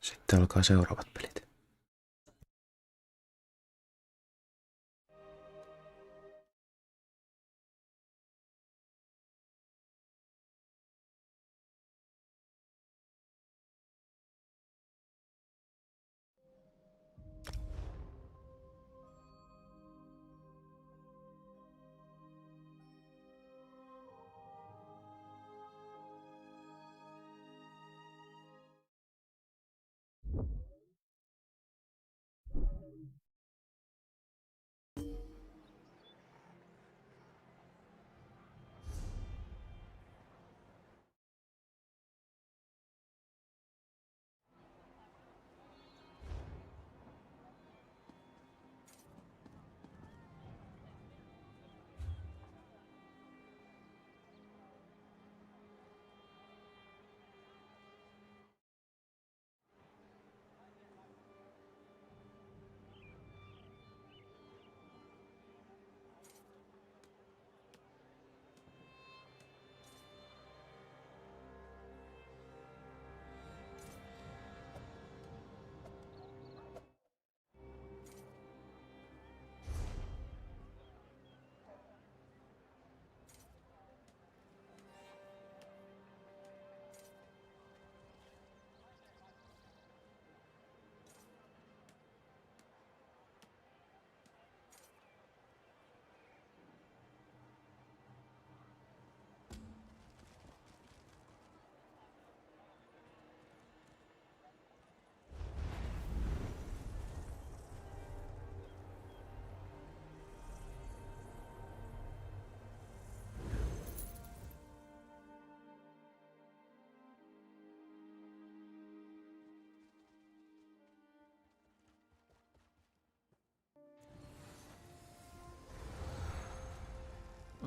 Sitten alkaa seuraavat pelit.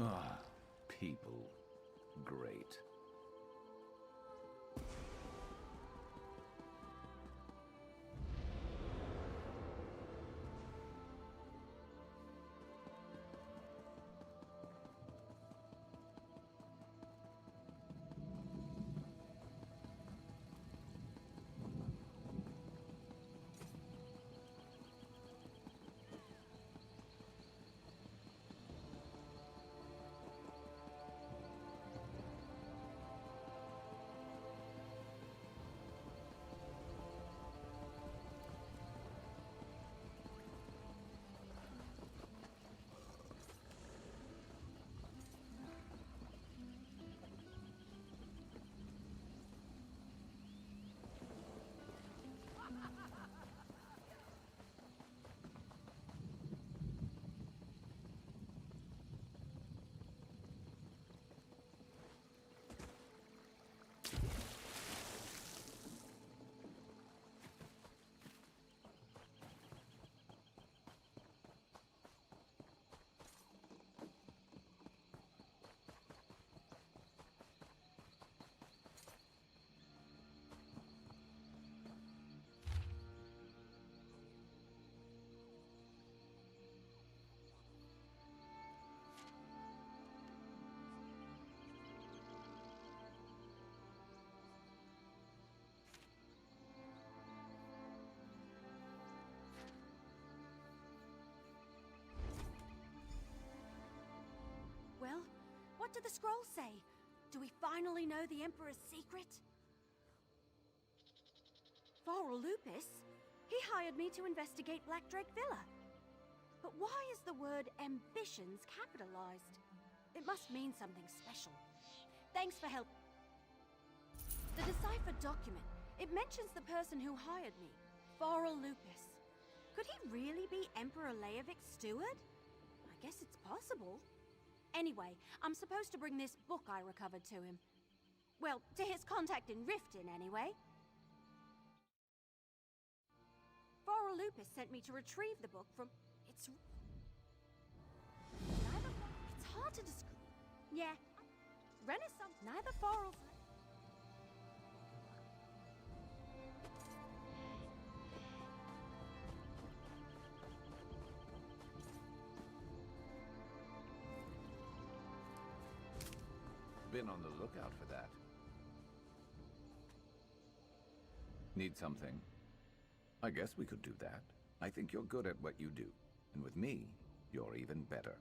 Ah, people. Great. Well, what did the scroll say? Do we finally know the Emperor's secret? Varl Lupus? He hired me to investigate Black Drake Villa. But why is the word ambitions capitalized? It must mean something special. Thanks for help. The deciphered document. It mentions the person who hired me, Varl Lupus. Could he really be Emperor Leovic's steward? I guess it's possible. Anyway, I'm supposed to bring this book I recovered to him. Well, to his contact in Riften, anyway. Varl Lupus sent me to retrieve the book from... It's hard to describe. Yeah. Renaissance. Neither Varl's... Been on the lookout for that. Need something? I guess we could do that. I think you're good at what you do. And with me, you're even better.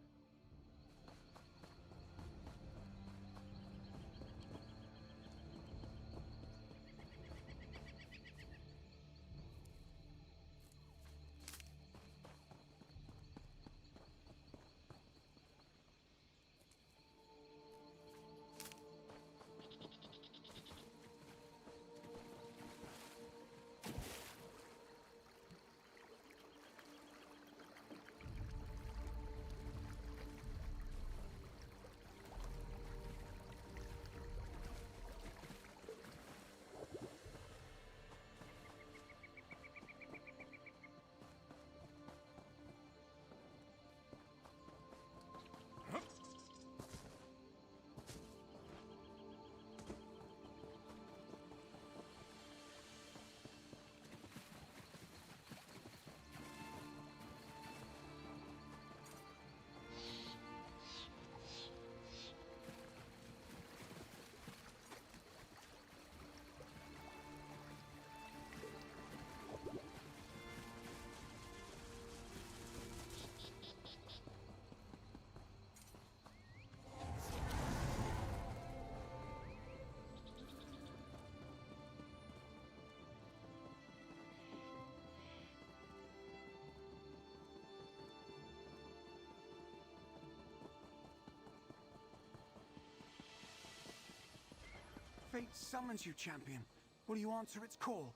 Fate summons you, champion. Will you answer its call?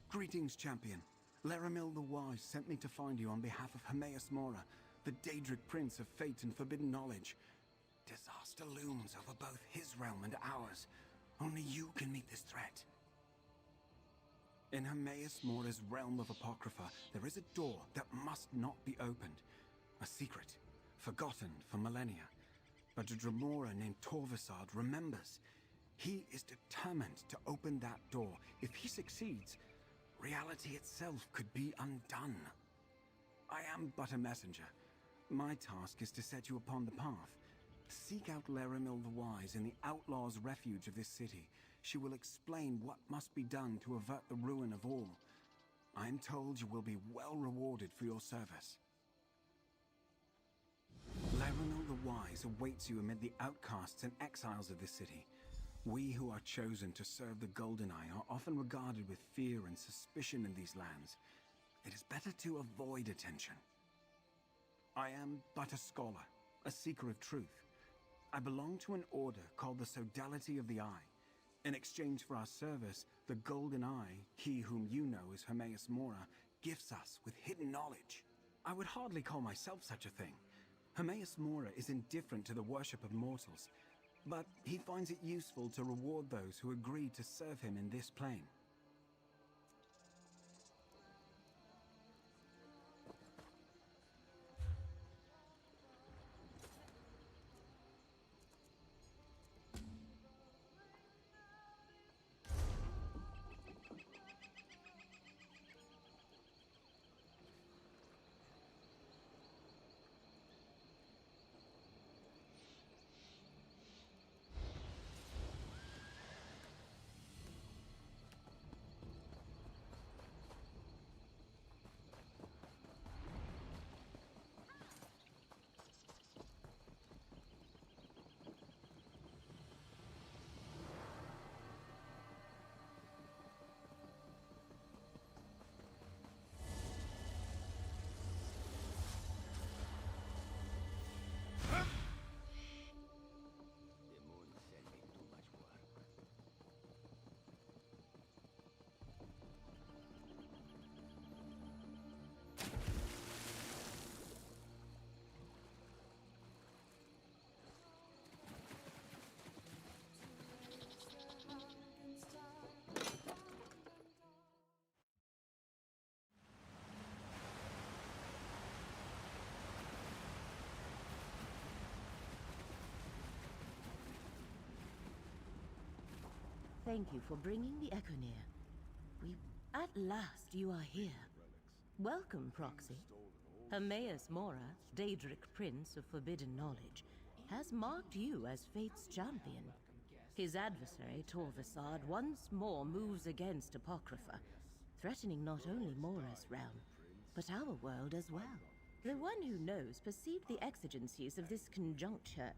Greetings, champion. Laramil the Wise sent me to find you on behalf of Hymas Mora, the Daedric Prince of Fate and Forbidden Knowledge. Disaster looms over both his realm and ours. Only you can meet this threat. In Hymas Mora's realm of Apocrypha, there is a door that must not be opened. A secret, forgotten for millennia. But a Dremora named Torvasard remembers. He is determined to open that door. If he succeeds, reality itself could be undone. I am but a messenger. My task is to set you upon the path. Seek out Laramil the Wise in the outlaws' refuge of this city. She will explain what must be done to avert the ruin of all. I am told you will be well rewarded for your service. Laramil the Wise awaits you amid the outcasts and exiles of this city. We who are chosen to serve the Golden Eye are often regarded with fear and suspicion in these lands. It is better to avoid attention. I am but a scholar, a seeker of truth. I belong to an order called the Sodality of the Eye. In exchange for our service, the Golden Eye, he whom you know as Hymas Mora, gifts us with hidden knowledge. I would hardly call myself such a thing. Hymas Mora is indifferent to the worship of mortals, but he finds it useful to reward those who agree to serve him in this plane. Thank you for bringing the Echo near. At last you are here. Welcome, Proxy. Hymas Mora, Daedric Prince of Forbidden Knowledge, has marked you as Fate's champion. His adversary, Torvasad, once more moves against Apocrypha, threatening not only Mora's realm, but our world as well. The one who knows perceived the exigencies of this conjuncture.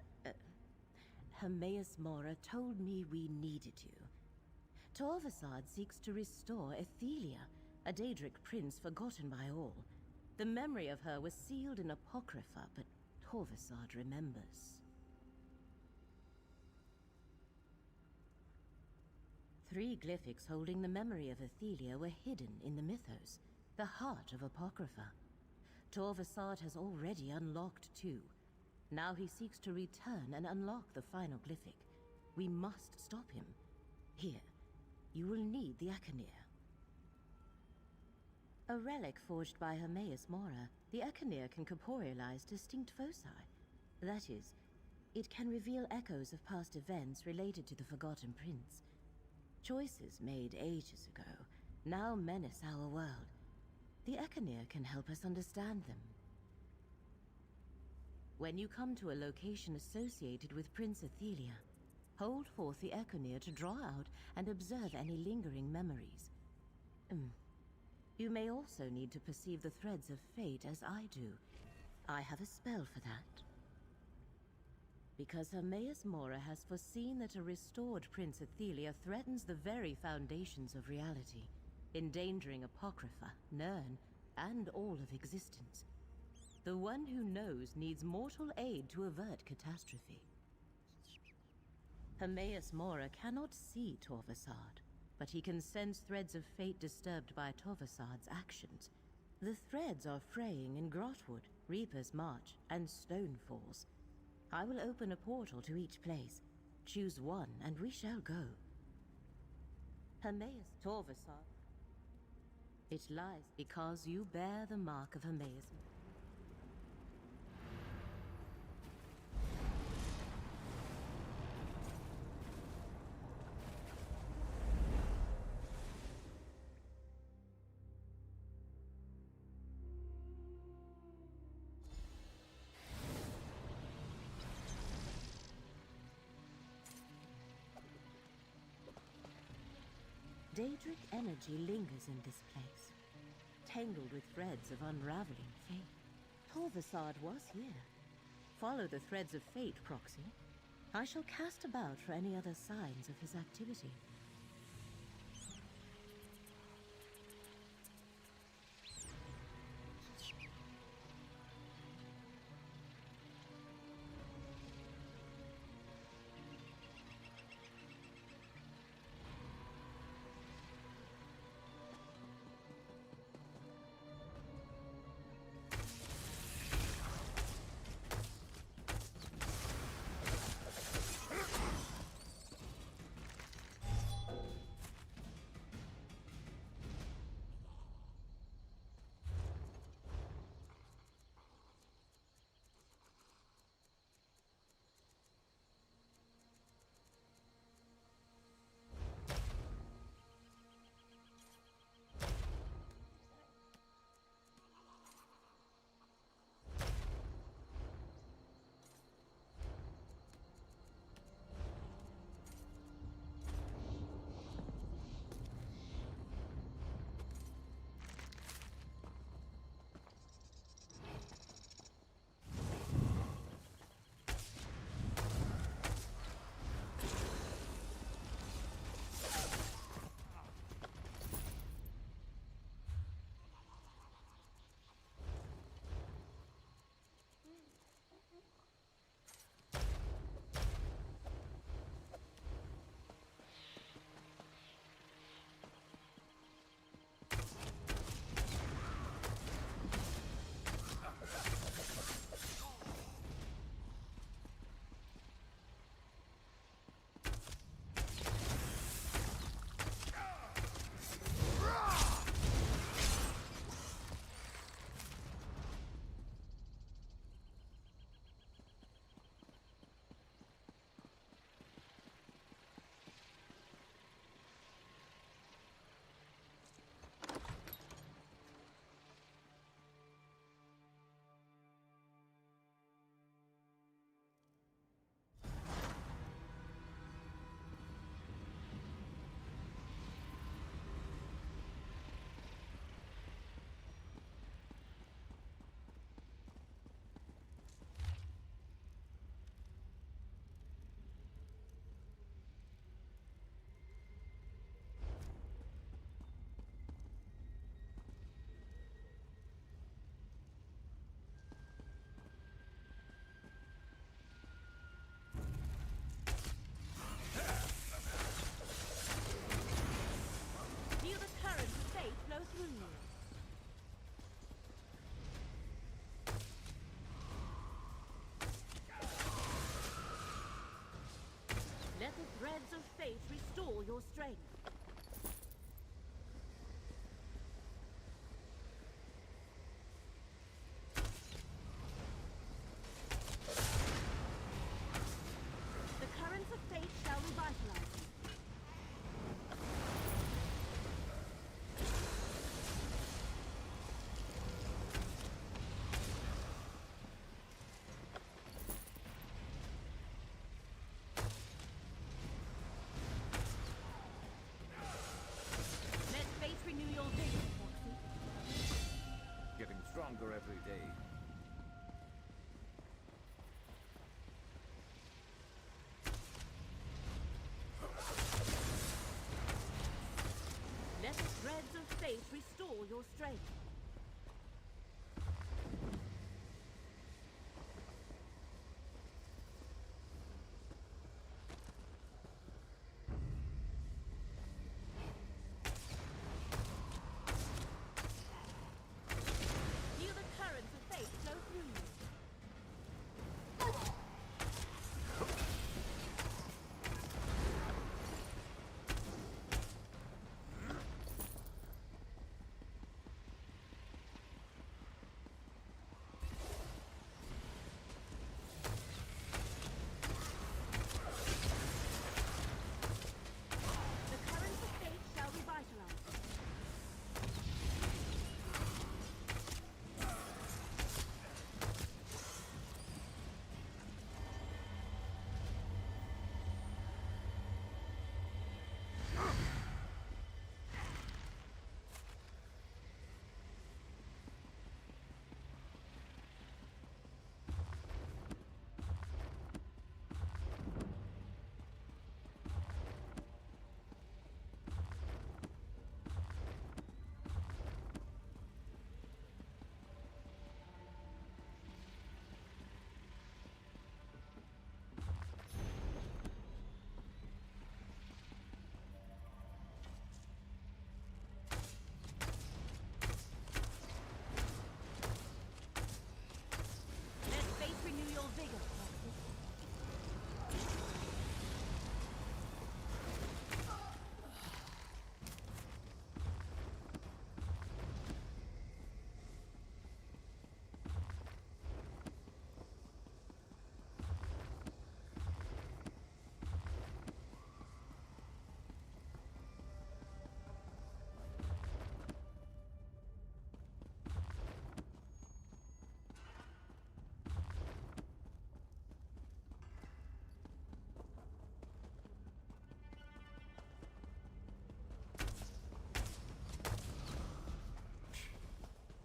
Hymeas Mora told me we needed you. Torvasad seeks to restore Ethelia, a Daedric prince forgotten by all. The memory of her was sealed in Apocrypha, but Torvasad remembers. 3 glyphics holding the memory of Ethelia were hidden in the mythos, the heart of Apocrypha. Torvasad has already unlocked 2. Now he seeks to return and unlock the final glyphic. We must stop him. Here, you will need the Acheneer. A relic forged by Hymeas Mora, the Acheneer can corporealize distinct foci. That is, it can reveal echoes of past events related to the Forgotten Prince. Choices made ages ago now menace our world. The Acheneer can help us understand them. When you come to a location associated with Prince Ethelia, hold forth the Acheneer to draw out and observe any lingering memories. You may also need to perceive the threads of fate as I do. I have a spell for that. Because Hymeas Mora has foreseen that a restored Prince Ethelia threatens the very foundations of reality, endangering Apocrypha, Nirn, and all of existence. The one who knows needs mortal aid to avert catastrophe. Hymeas Mora cannot see Torvasad, but he can sense threads of fate disturbed by Torvasad's actions. The threads are fraying in Grotwood, Reaper's March, and Stone Falls. I will open a portal to each place. Choose one, and we shall go. Hymeas Torvasad. It lies because you bear the mark of Hymeas. Daedric energy lingers in this place, tangled with threads of unraveling fate. Torvasad was here. Follow the threads of fate, Proxy. I shall cast about for any other signs of his activity. fate restore your strength. The currents of fate shall revitalize you. Let fate renew your vigor, Foxy. Getting stronger every day. Let the threads of fate restore your strength. Feel the currents of fate flow through you. The currents of fate shall revitalize you. Let fate renew your vigor, Foxy.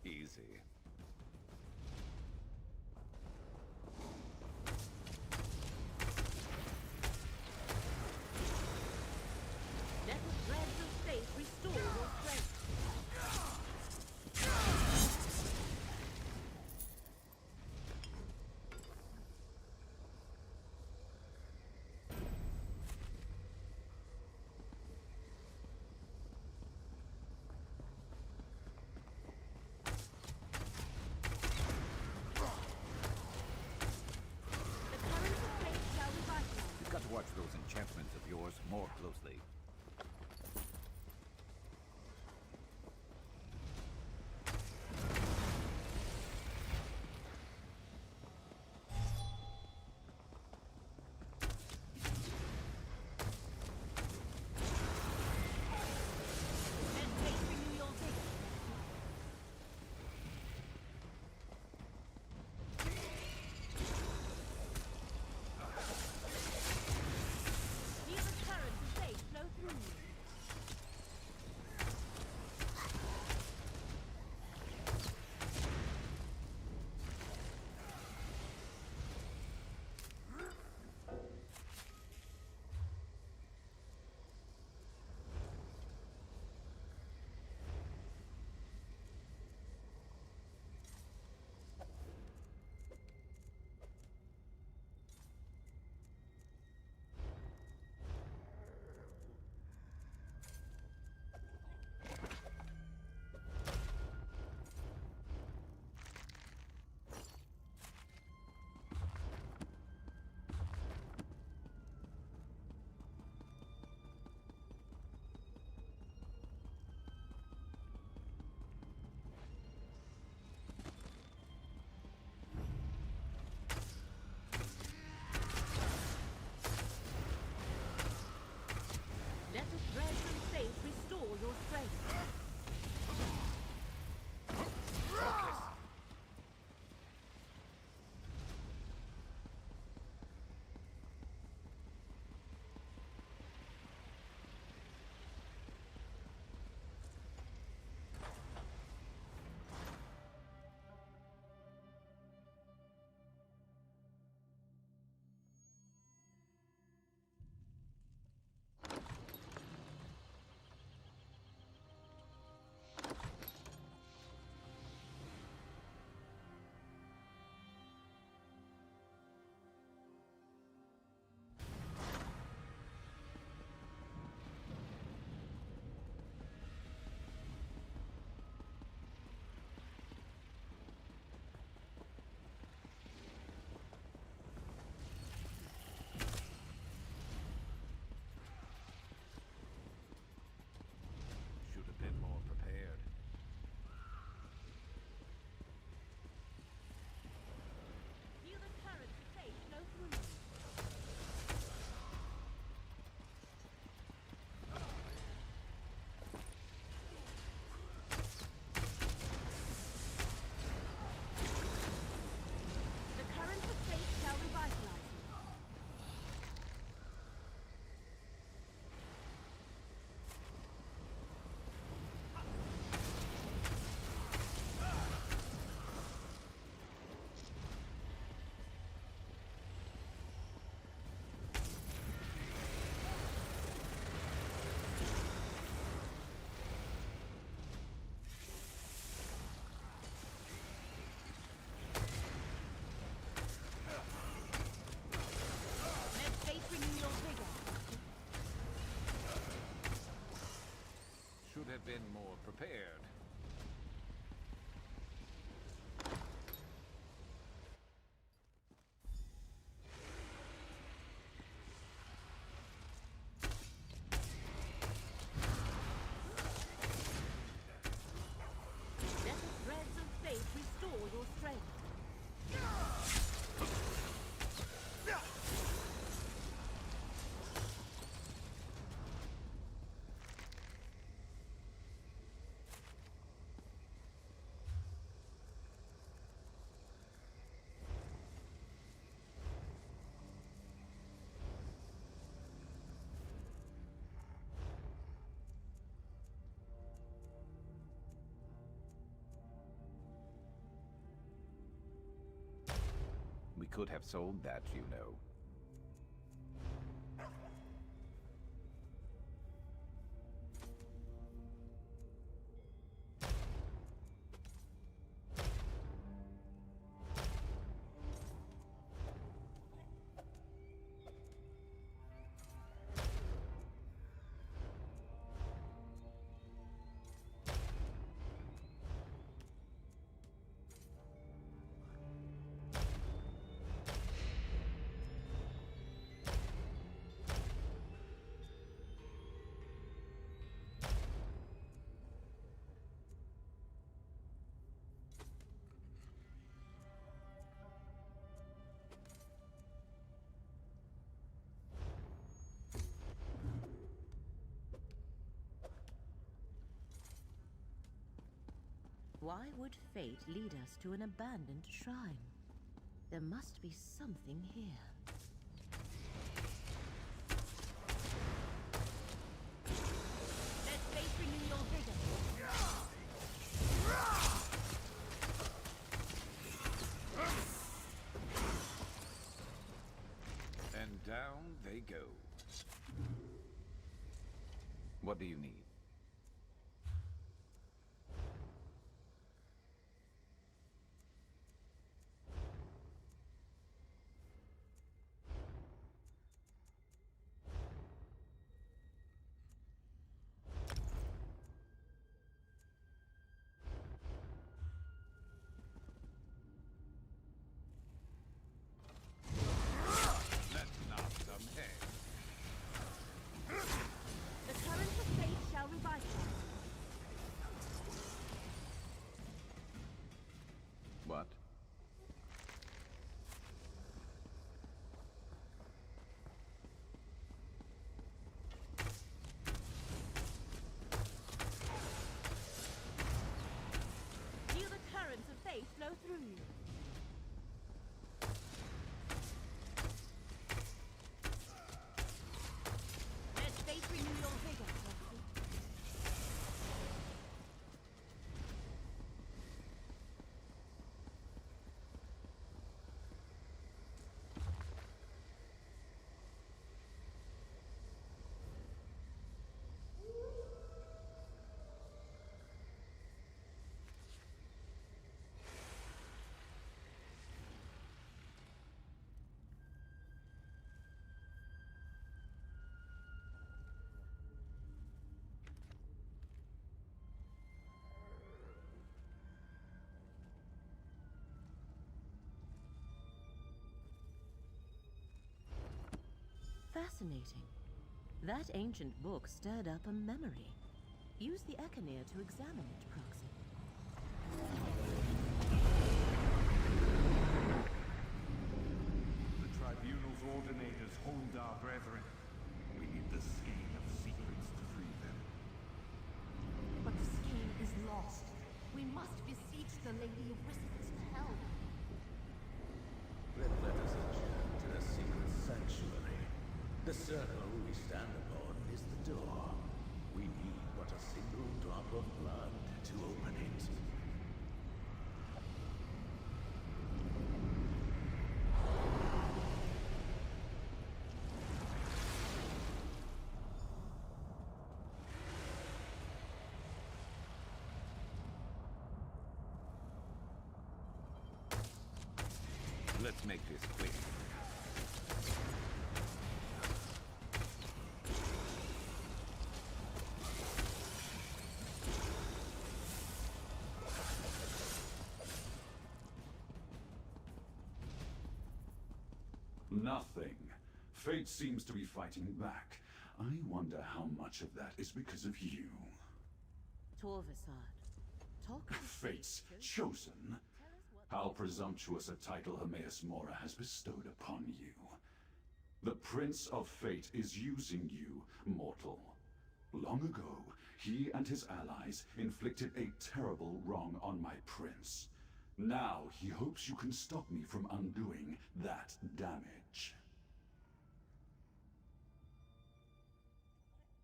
Easy. Let the threads of fate restore your strength. The currents of fate shall revitalize. You've got to watch those enchantments of yours more closely. Let fate renew your vigor. Feel the currents of fate flow through have been more prepared. Let the threads of fate restore your strength. We could have sold that, you know. Why would fate lead us to an abandoned shrine? There must be something here. Let fate renew your vigor. And down they go. What do you need? Let's knock some heads. The current of fate shall revitalize. What? Feel the currents of fate flow through you. Let fate renew your vigor, Roxy. Fascinating. That ancient book stirred up a memory. Use the Echinir to examine it, Proxy. The Tribunal's ordinators hold our brethren. We need the skein of secrets to free them. But the scheme is lost. We must beseech the Lady of Whispers for help. Then let us adjourn to the secret sanctuary. The circle we stand upon is the door. We need but a single drop of blood to open it. Let's make this quick. Nothing. Fate seems to be fighting back. I wonder how much of that is because of you. Torvasad, talk of Fate's chosen? How presumptuous a title Hymeas Mora has bestowed upon you. The Prince of Fate is using you, mortal. Long ago, he and his allies inflicted a terrible wrong on my prince. Now he hopes you can stop me from undoing that damage.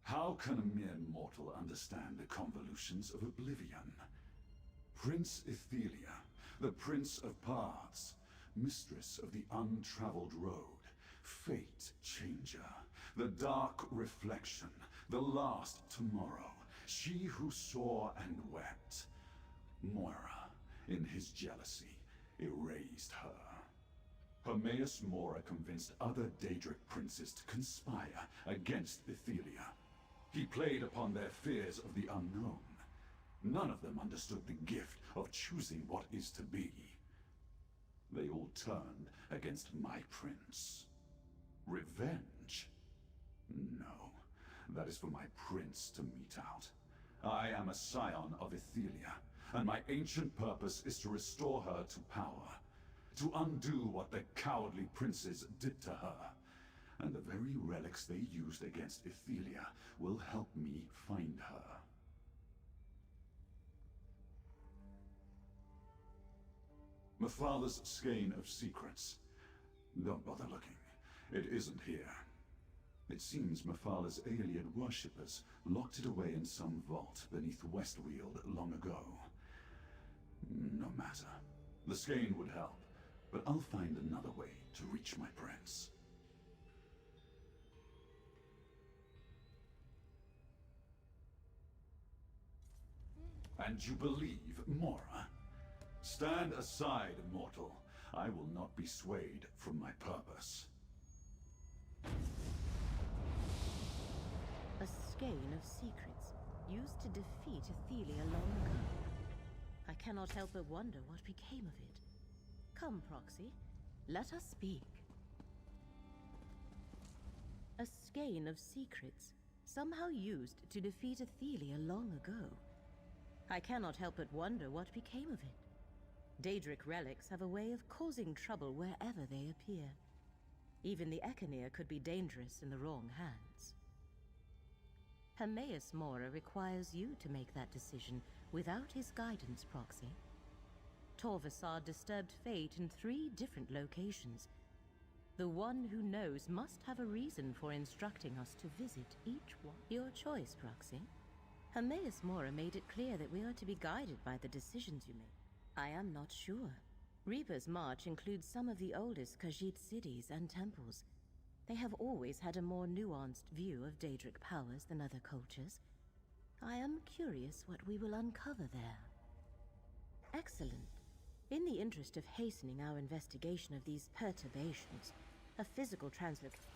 How can a mere mortal understand the convolutions of oblivion? Prince Ethelia, the Prince of Paths, mistress of the untraveled road, fate changer, the dark reflection, the last tomorrow, she who saw and wept. Moira, in his jealousy, erased her. Hymeas Mora convinced other Daedric princes to conspire against Ethelia. He played upon their fears of the unknown. None of them understood the gift of choosing what is to be. They all turned against my prince. Revenge? No, that is for my prince to mete out. I am a scion of Ethelia, and my ancient purpose is to restore her to power. To undo what the cowardly princes did to her. And the very relics they used against Ethelia will help me find her. My father's skein of secrets. Don't bother looking. It isn't here. It seems Mephal's Aeolian worshippers locked it away in some vault beneath Westweald long ago. No matter. The skein would help, but I'll find another way to reach my prince. And you believe, Mora? Stand aside, mortal. I will not be swayed from my purpose. a skein of secrets used to defeat Ethelia long ago. I cannot help but wonder what became of it. Come, Proxy, let us speak. A skein of secrets, somehow used to defeat Ethelia long ago. I cannot help but wonder what became of it. Daedric relics have a way of causing trouble wherever they appear. Even the Echenir could be dangerous in the wrong hands. Hymeas Mora requires you to make that decision without his guidance, Proxy. Torvasad disturbed fate in 3 different locations. The one who knows must have a reason for instructing us to visit each one. Your choice, Proxy. Hymeas Mora made it clear that we are to be guided by the decisions you make. I am not sure. Reaper's March includes some of the oldest Khajiit cities and temples. They have always had a more nuanced view of Daedric powers than other cultures. I am curious what we will uncover there. Excellent. In the interest of hastening our investigation of these perturbations, a physical translocation...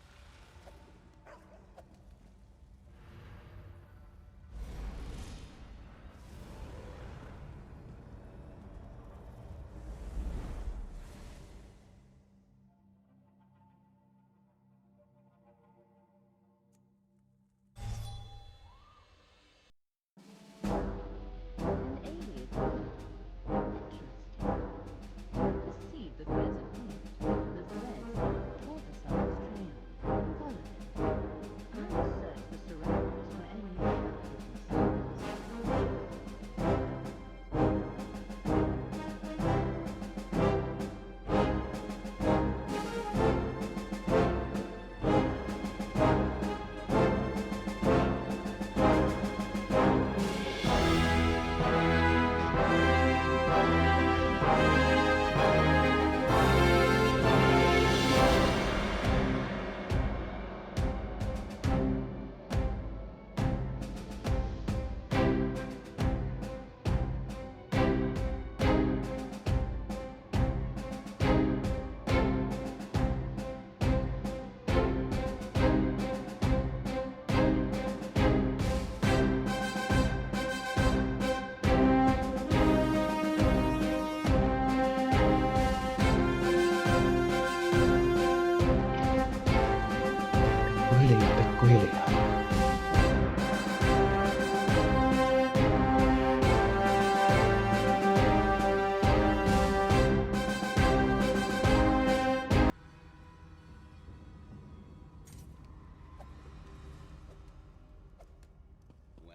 Perceive the threads of hate, the threads of Torvasad's trail.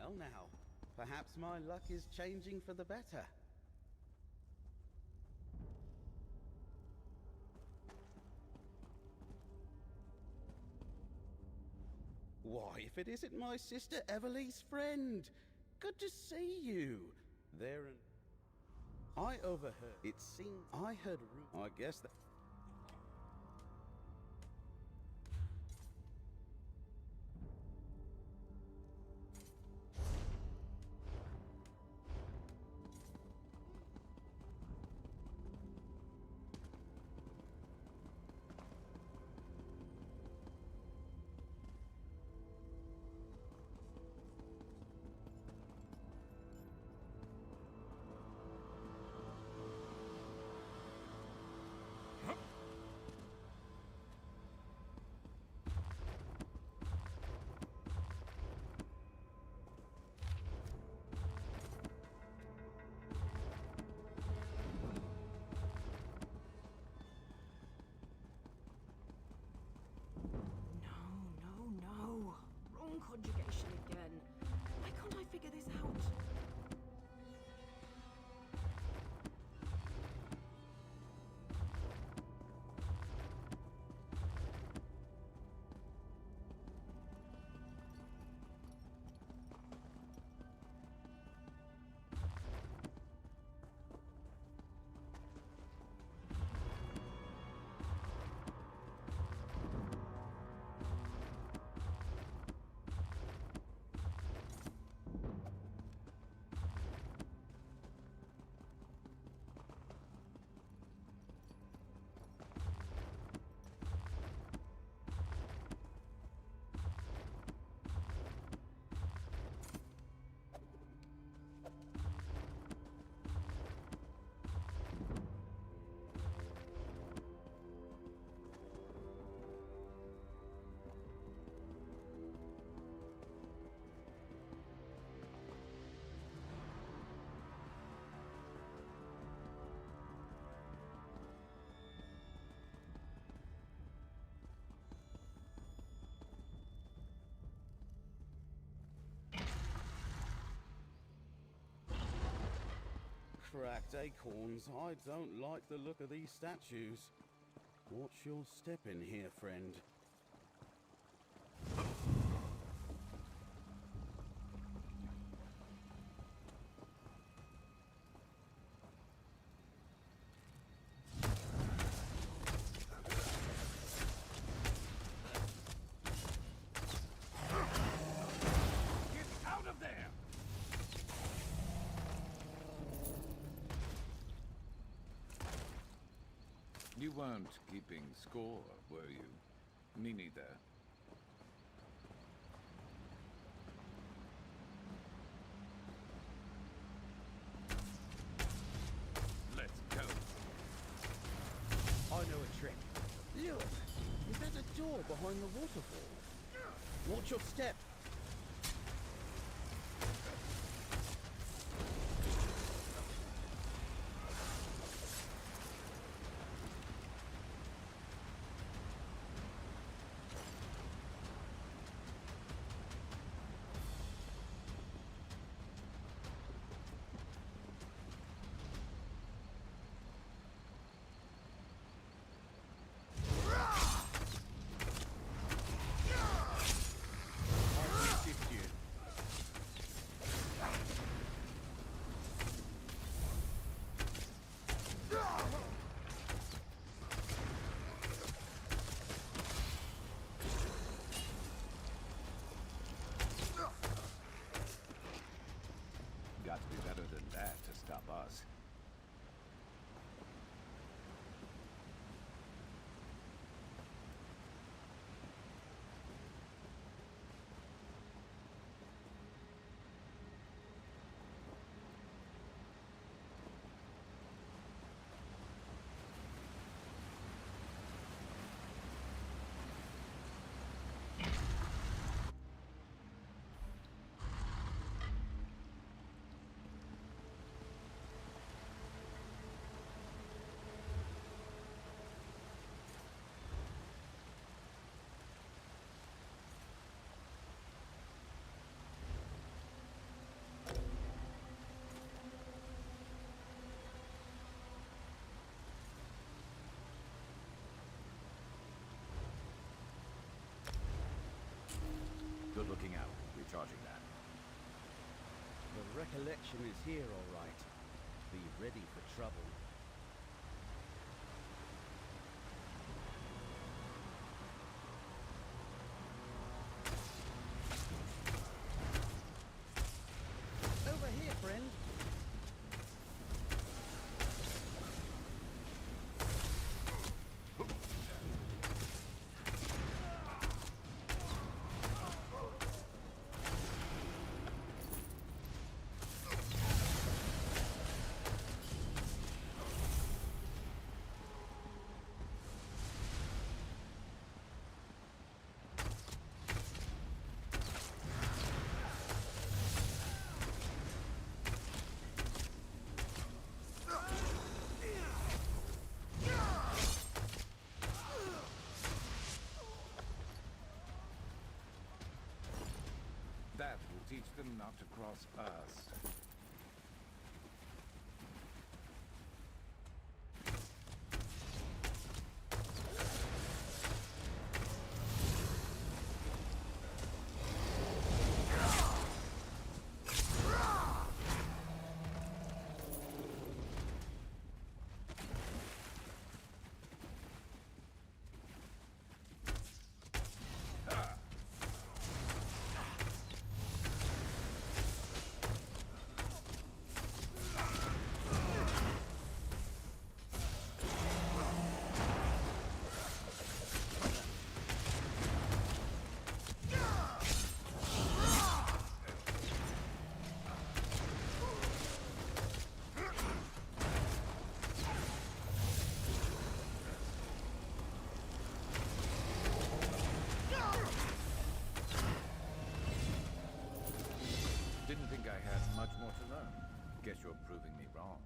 Well now, perhaps my luck is changing for the better. Why, if it isn't my sister Everly's friend! Good to see you! There and... I overheard... It seemed... I heard a I guess that... No. Wrong conjugation again. Why can't I figure this out? Cracked acorns. I don't like the look of these statues. Watch your step in here, friend. Get out of there! You weren't keeping score, were you? Me neither. Let's go. I know a trick. Look! Is that a door behind the waterfall? Watch your step! I looking out. Recharging that. The recollection is here, all right. Be ready for trouble. Over here, friend. That will teach them not to cross us. Didn't think I had much more to learn. Guess you're proving me wrong.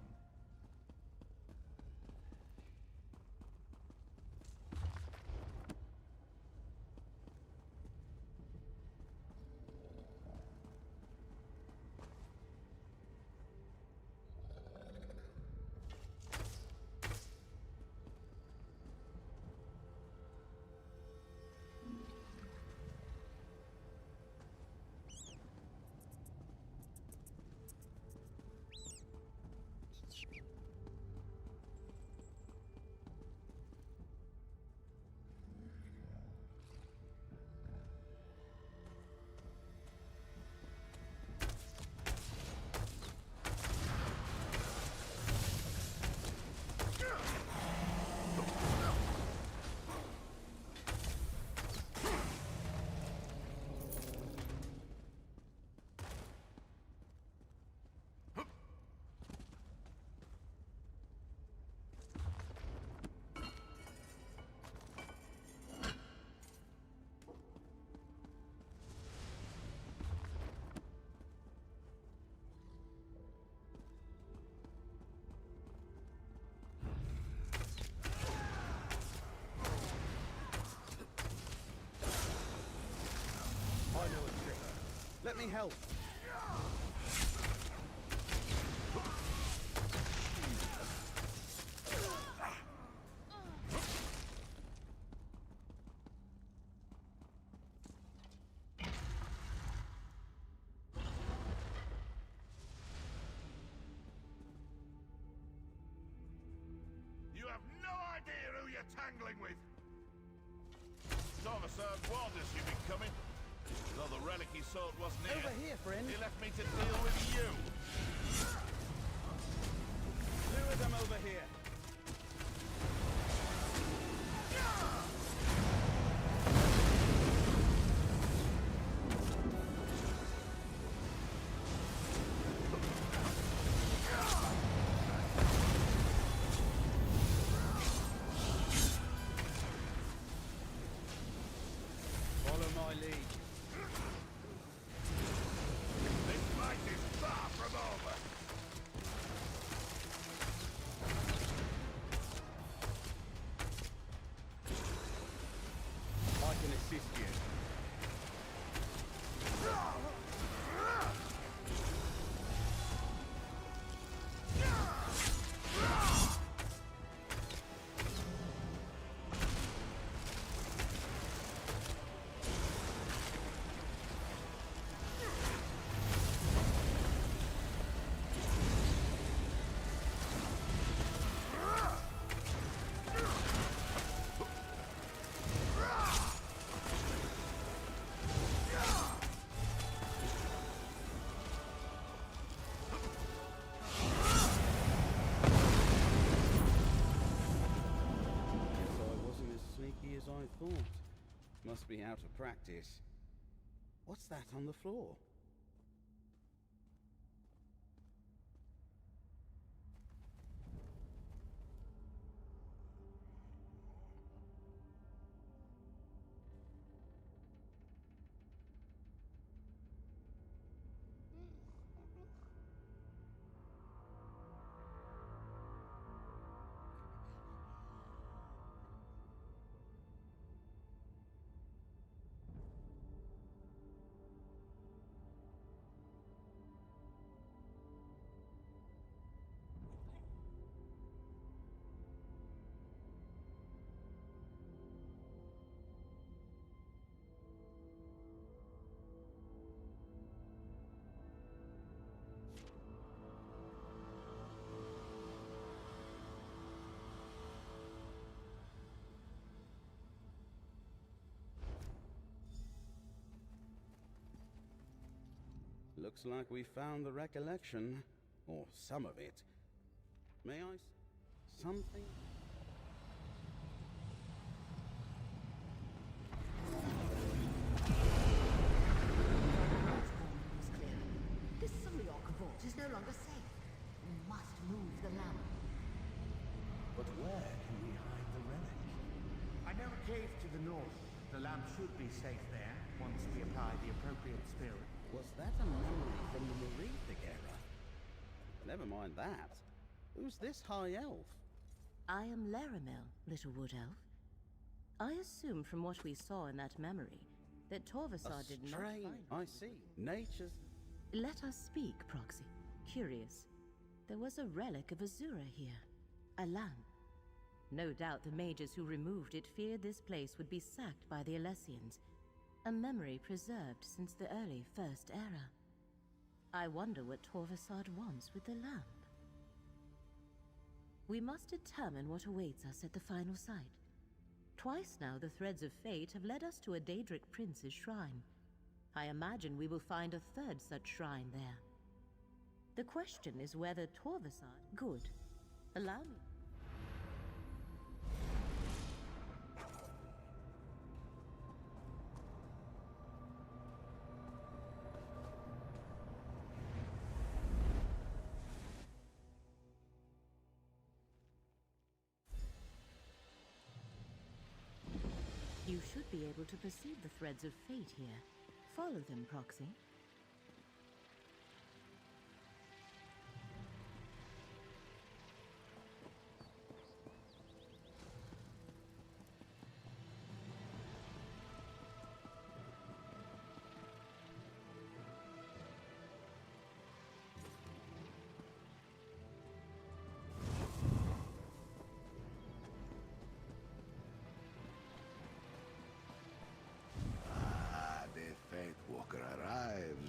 Let me help. You have no idea who you're tangling with. Toivotaan warned us you'd be coming. Though the relic he sought wasn't here. Over here, friend. He left me to deal with you. Lure them over here. Follow my lead. This fight is far from over. be out of practice. What's that on the floor? Looks like we found the recollection. Or some of it. May I something? Clear. This Suliok vault is no longer safe. We must move the lamp. But where can we hide the relic? I know a cave to the north. The lamp should be safe there, once we apply the appropriate spell. Was that a memory from the Merethic era? Never mind that. Who's this high elf? I am Laramil, little wood elf. I assume from what we saw in that memory that Torvasar did not Strange. find. I see. Nature's... Let us speak, Proxy. Curious. There was a relic of Azura here. A lamp. No doubt the mages who removed it feared this place would be sacked by the Alessians. A memory preserved since the early First Era. I wonder what Torvasar wants with the lamp. We must determine what awaits us at the final site. Twice now the threads of fate have led us to a Daedric prince's shrine. I imagine we will find a third such shrine there. The question is whether Torvasar... Good. Allow me. You should be able to perceive the threads of fate here. Follow them, Proxy.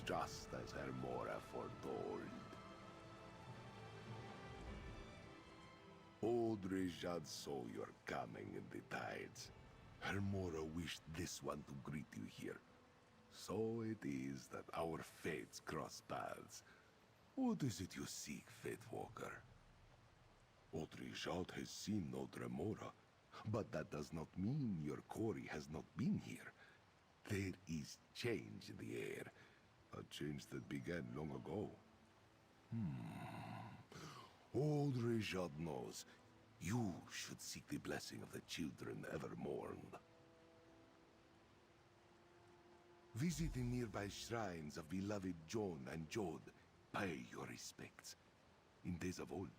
Just as Hermora foretold. Odrijad saw your coming in the tides. Hermora wished this one to greet you here. So it is that our fates cross paths. What is it you seek, Fatewalker? Odrijad has seen no Hermora, but that does not mean your quarry has not been here. There is change in the air. A change that began long ago. Old Rishad knows. You should seek the blessing of the children ever mourned. Visit the nearby shrines of beloved John and Jod. Pay your respects. In days of old,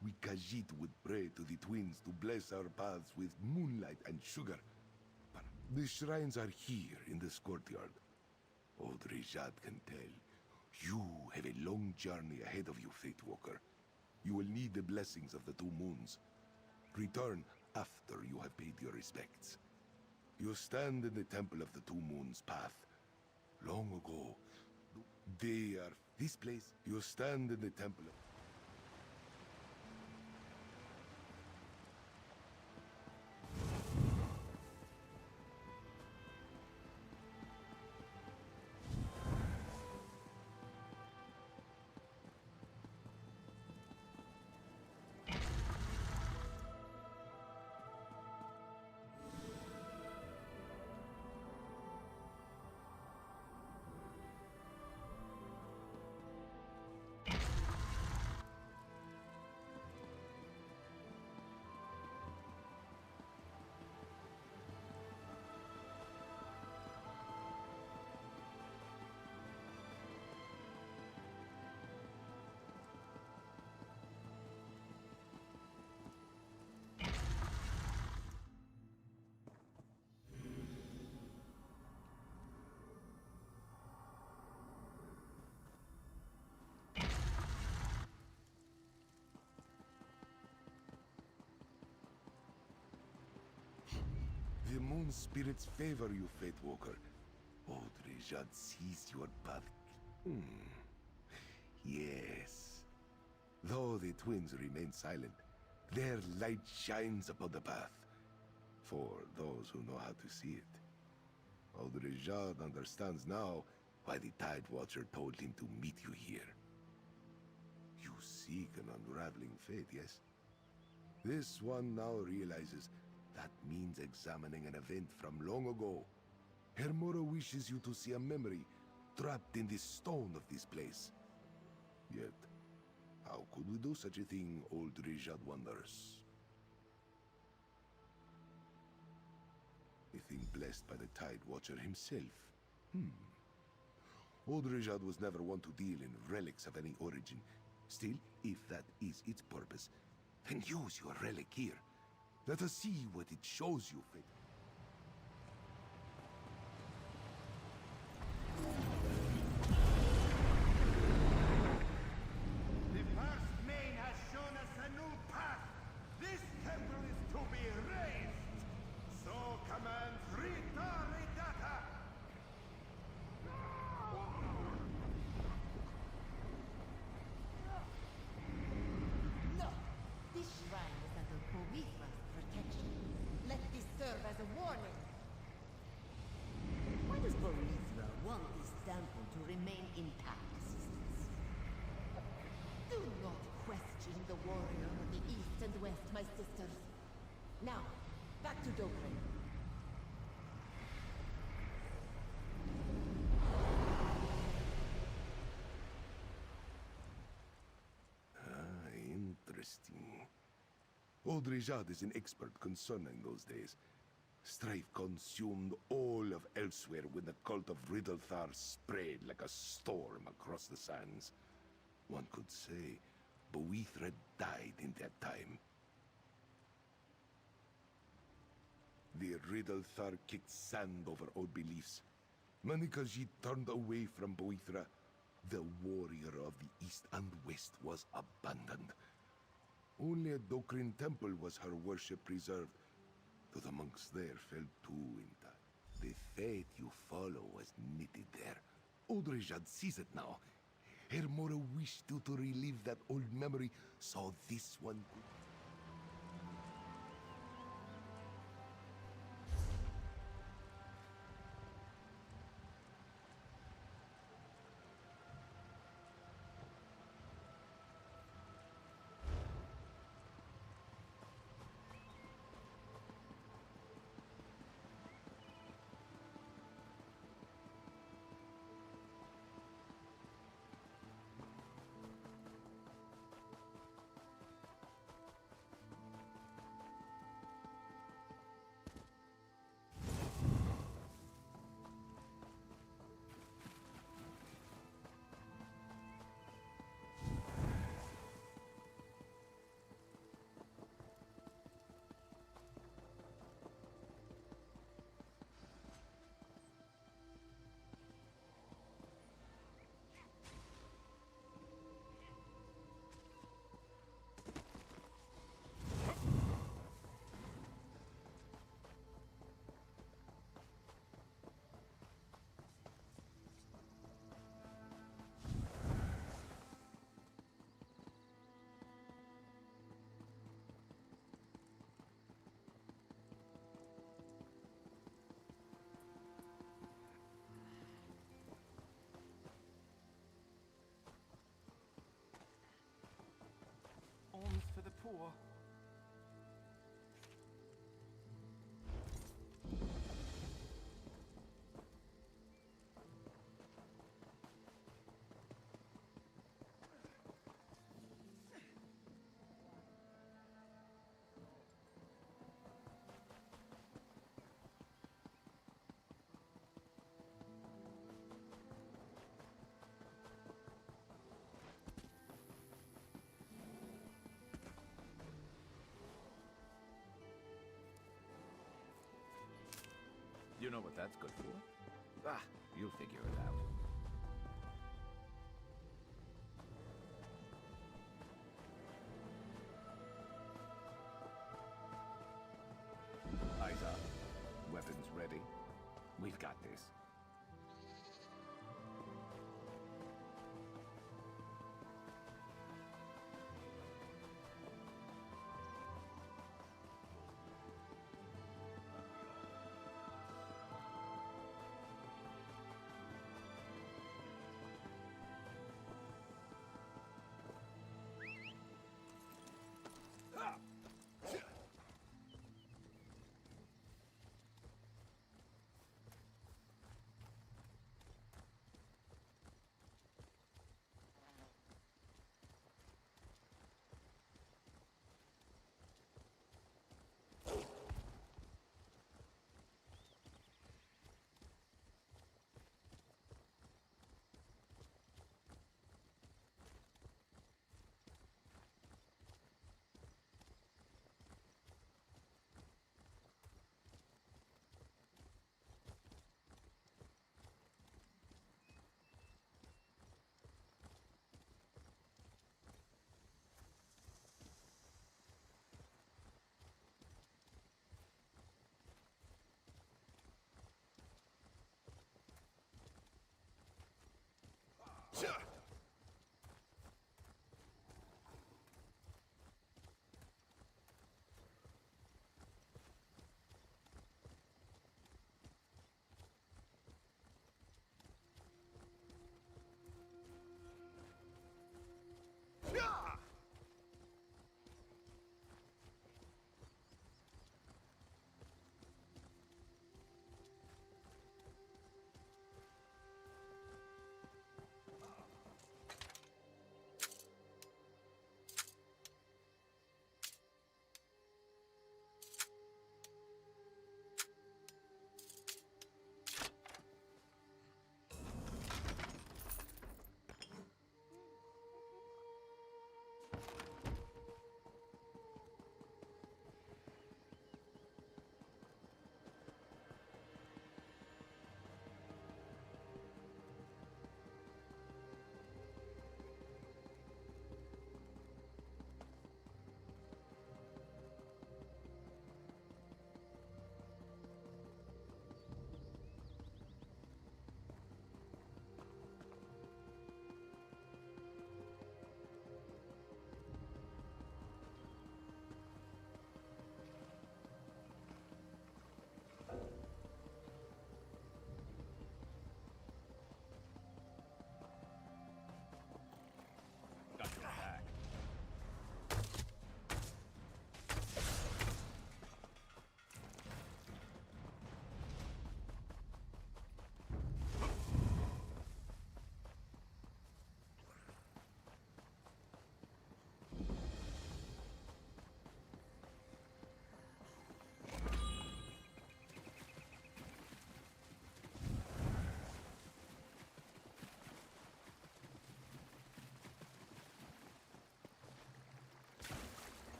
we Khajiit would pray to the twins to bless our paths with moonlight and sugar. But the shrines are here in this courtyard. Old Rishad can tell. You have a long journey ahead of you, Fatewalker. You will need the blessings of the two moons. Return after you have paid your respects. You stand in the Temple of the Two Moons path. Long ago, they are... This place, you stand in the Temple of... The moon spirits favor you, Fate Walker. Audrejad sees your path. Yes. Though the twins remain silent, their light shines upon the path. For those who know how to see it. Audrejad understands now why the Tide Watcher told him to meet you here. You seek an unraveling fate, yes? This one now realizes that means examining an event from long ago. Hermora wishes you to see a memory trapped in the stone of this place. Yet, how could we do such a thing, old Rijad wonders? A thing blessed by the Tide Watcher himself. Old Rijad was never one to deal in relics of any origin. Still, if that is its purpose, then use your relic here. Let us see what it shows you, Fate. The first main has shown us a new path. This temple is to be raised. So command Rita Redata. No! This shrine is under Pavithra's protection. Let this serve as a warning. Why does Pavithra want this temple to remain intact, sisters? Do not question the warrior of the east and west, my sisters. Now, back to Dokren. Interesting. Old Rijad is an expert concerning those days. Strife consumed all of elsewhere when the cult of Riddlethar spread like a storm across the sands. One could say Boethra died in that time. The Riddlethar kicked sand over old beliefs. Manikaji turned away from Boethra. The warrior of the east and west was abandoned. Only at Dokrin Temple was her worship preserved, though the monks there fell too intact. The fate you follow was knitted there. Audrejad sees it now. Hermora wished you to relive that old memory, so this one could... Alms for the poor. You know what that's good for? Ah, you'll figure it out. Eyes up.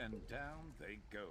And down they go.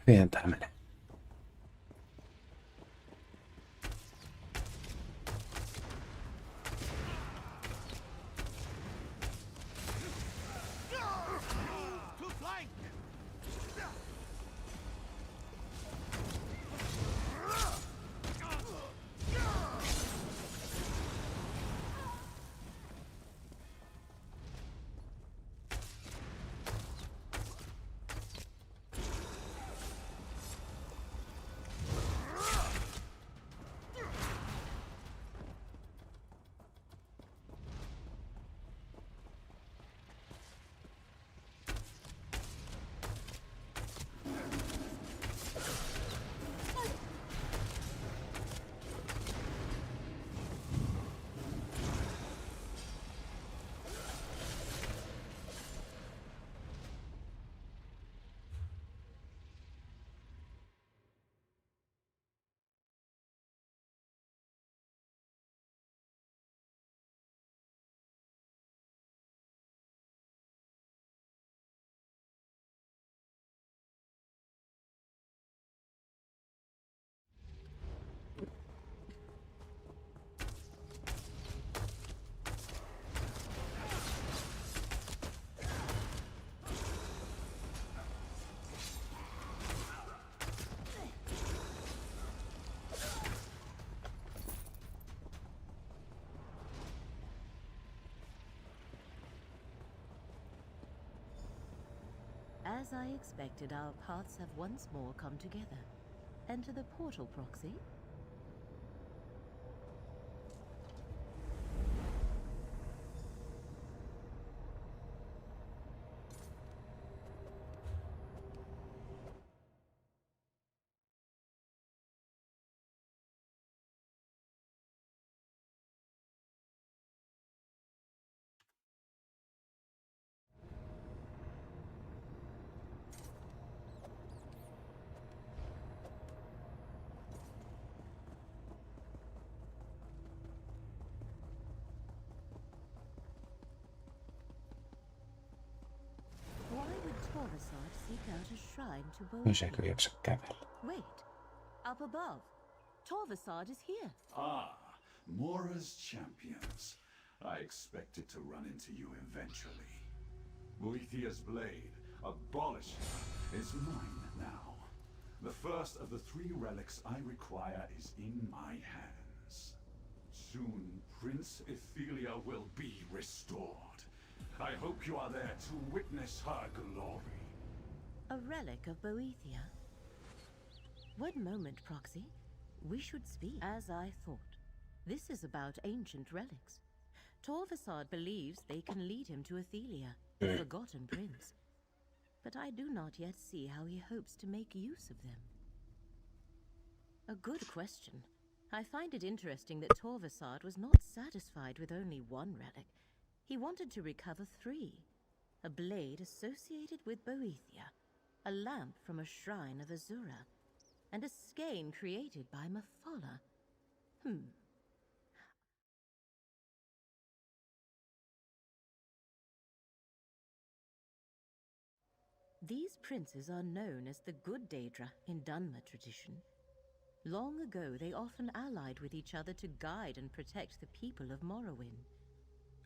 Hyvin tää menee. As I expected, our paths have once more come together. Enter the portal, Proxy. Seek out a shrine to both. Pysyykö jaksa kävellä? Wait, up above. Torvasad is here. Ah, Mora's champions. I expected to run into you eventually. Boethiah's blade, abolish her, is mine now. The first of the 3 relics I require is in my hands. Soon, Prince Ethelia will be restored. I hope you are there to witness her glory. A relic of Boethia? One moment, Proxy. We should speak. As I thought. This is about ancient relics. Torvasad believes they can lead him to Ethelia, the forgotten prince. But I do not yet see how he hopes to make use of them. A good question. I find it interesting that Torvasad was not satisfied with only 1 relic. He wanted to recover 3. A blade associated with Boethia, a lamp from a shrine of Azura, and a skein created by Mafala. These princes are known as the Good Daedra in Dunmer tradition. Long ago, they often allied with each other to guide and protect the people of Morrowind.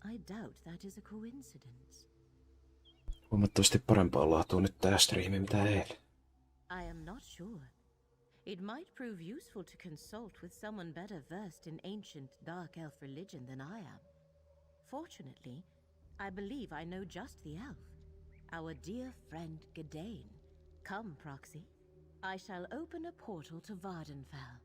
I doubt that is a coincidence. Huomattavasti parempaa laatua nyt tää striimi mitä eilen. I am not sure. It might prove useful to consult with someone better versed in ancient dark elf religion than I am. Fortunately, I believe I know just the elf. Our dear friend Gadain. Come, Proxy. I shall open a portal to Vardenfell.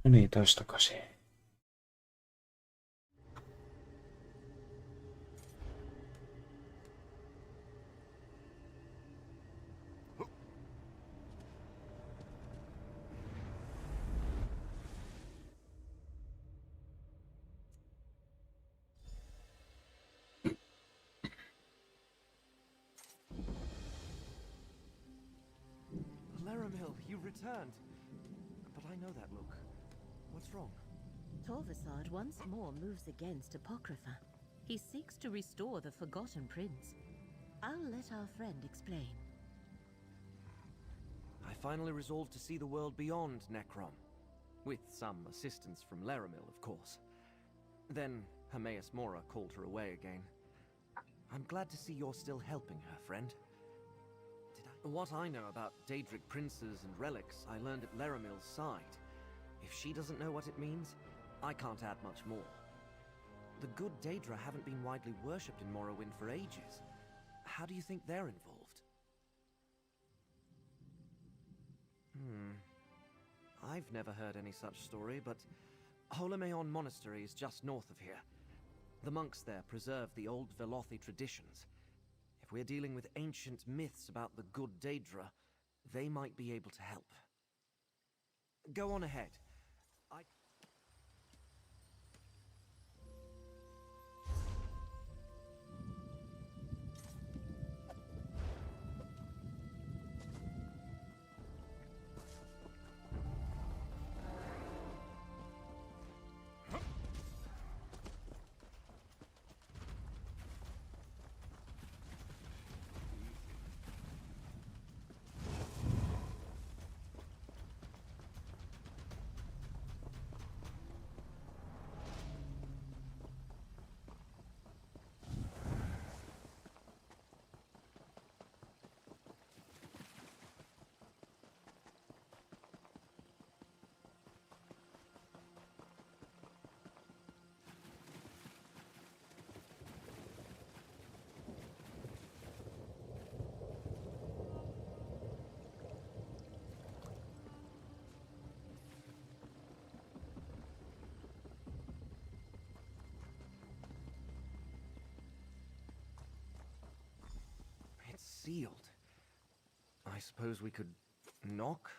No niin, taas takaisin. Laramil, you returned. But I know that look. What's wrong? Torvasad once more moves against Apocrypha. He seeks to restore the Forgotten Prince. I'll let our friend explain. I finally resolved to see the world beyond Necrom. With some assistance from Laramil, of course. Then Hermaeus Mora called her away again. I'm glad to see you're still helping her, friend. What I know about Daedric princes and relics, I learned at Laramil's side. If she doesn't know what it means, I can't add much more. The good Daedra haven't been widely worshipped in Morrowind for ages. How do you think they're involved? I've never heard any such story, but Holomeon Monastery is just north of here. The monks there preserve the old Velothi traditions. If we're dealing with ancient myths about the good Daedra, they might be able to help. Go on ahead. Sealed. I suppose we could knock?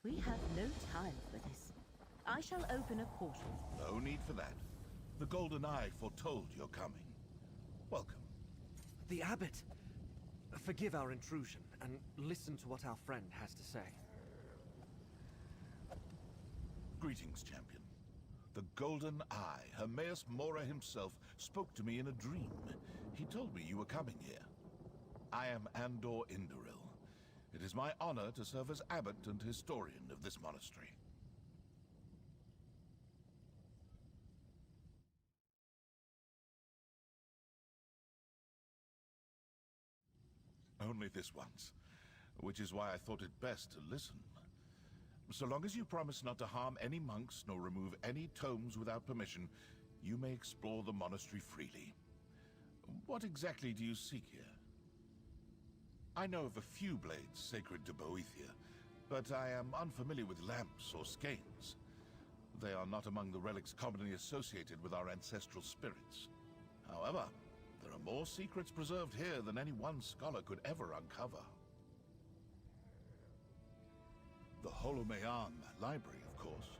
We have no time for this. I shall open a portal. No need for that. The Golden Eye foretold your coming. Welcome. The Abbot! Forgive our intrusion, and listen to what our friend has to say. Greetings, champion. The Golden Eye, Hermaeus Mora himself, spoke to me in a dream. He told me you were coming here. I am Andor Indoril. It is my honor to serve as abbot and historian of this monastery. Only this once, which is why I thought it best to listen. So long as you promise not to harm any monks nor remove any tomes without permission, you may explore the monastery freely. What exactly do you seek here? I know of a few blades sacred to Boethia, but I am unfamiliar with lamps or skeins. They are not among the relics commonly associated with our ancestral spirits. However, there are more secrets preserved here than any one scholar could ever uncover. The Holomeon Library, of course.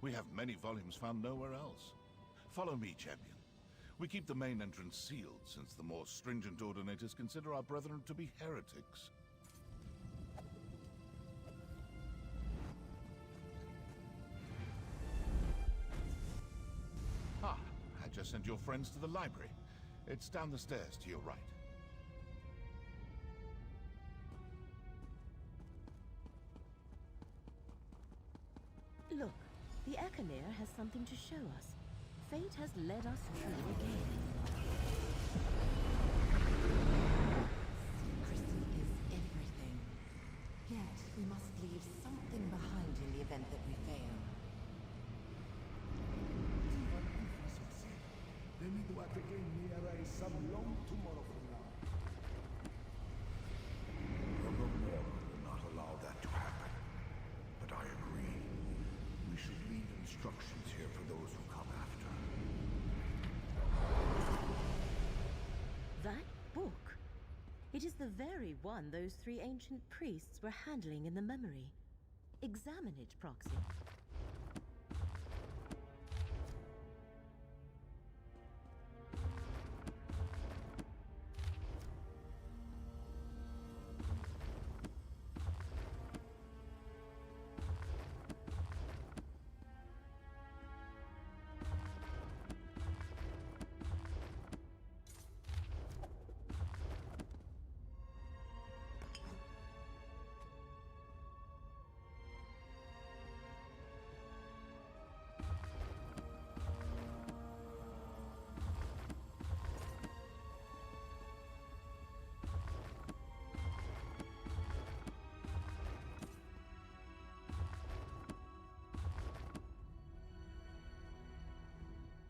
We have many volumes found nowhere else. Follow me, champion. We keep the main entrance sealed, since the more stringent ordinators consider our brethren to be heretics. Ah, I just sent your friends to the library. It's down the stairs to your right. Look, the Ekalir has something to show us. Fate has led us true again. Secrecy is everything. Yet, we must leave something behind in the event that we fail. Will not allow that to happen. But I agree. We should leave instructions It is the very one those 3 ancient priests were handling in the memory. Examine it, Proxy.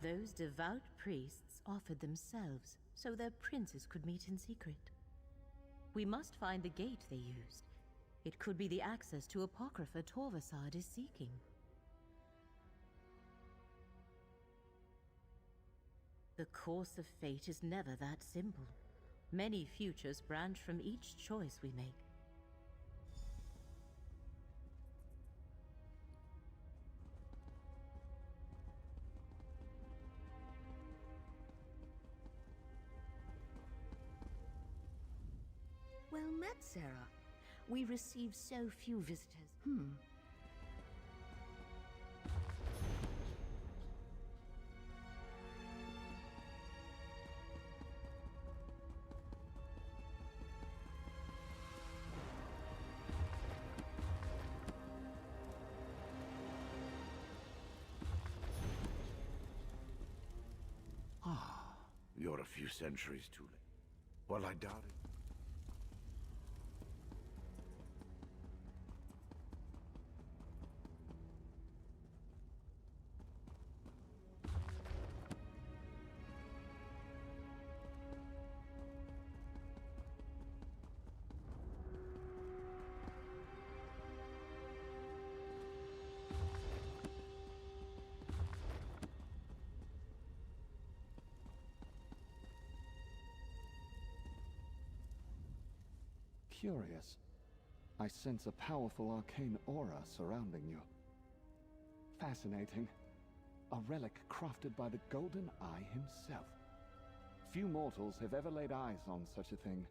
Those devout priests offered themselves so their princes could meet in secret. We must find the gate they used. It could be the access to Apocrypha Torvasad is seeking. The course of fate is never that simple. Many futures branch from each choice we make. Well met, Sarah. We receive so few visitors. You're a few centuries too late. Well, I doubt it. Curious. I sense a powerful arcane aura surrounding you. Fascinating. A relic crafted by the Golden Eye himself. Few mortals have ever laid eyes on such a thing.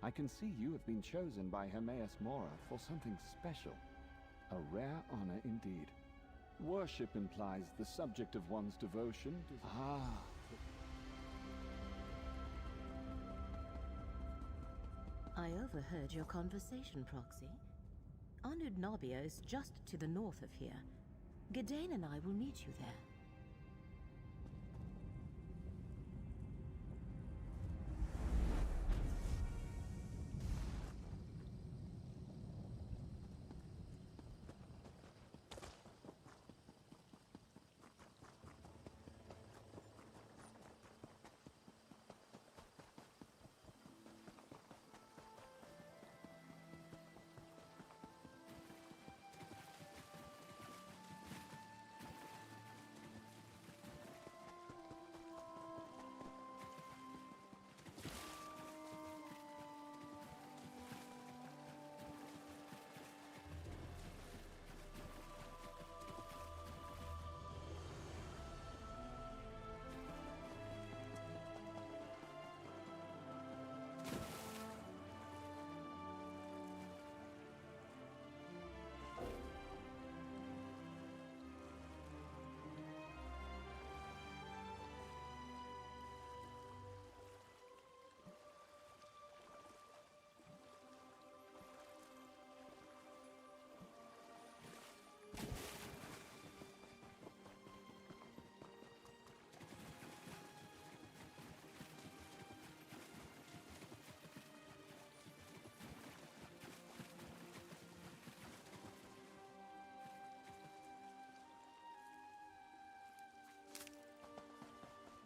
I can see you have been chosen by Hiemas Mora for something special. A rare honor indeed. Worship implies the subject of one's devotion to... I overheard your conversation, Proxy. Anud Nabia is just to the north of here. Gadain and I will meet you there.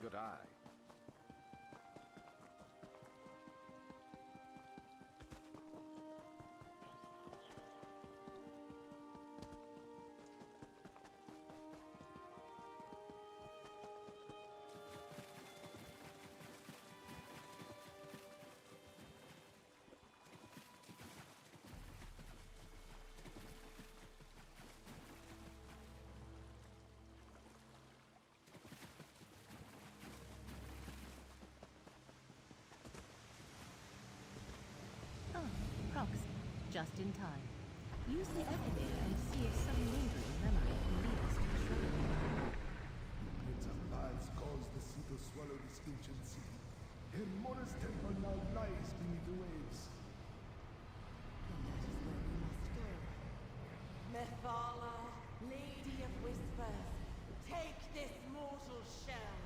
Good eye. just in time. Use the epidemic and see if some lingering memory can lead us to the shrine. Prince of Paths caused the sea to swallow this ancient city. Mora's temple now lies beneath the waves. And that is where we must go. Methala, Lady of Whispers, take this mortal shell.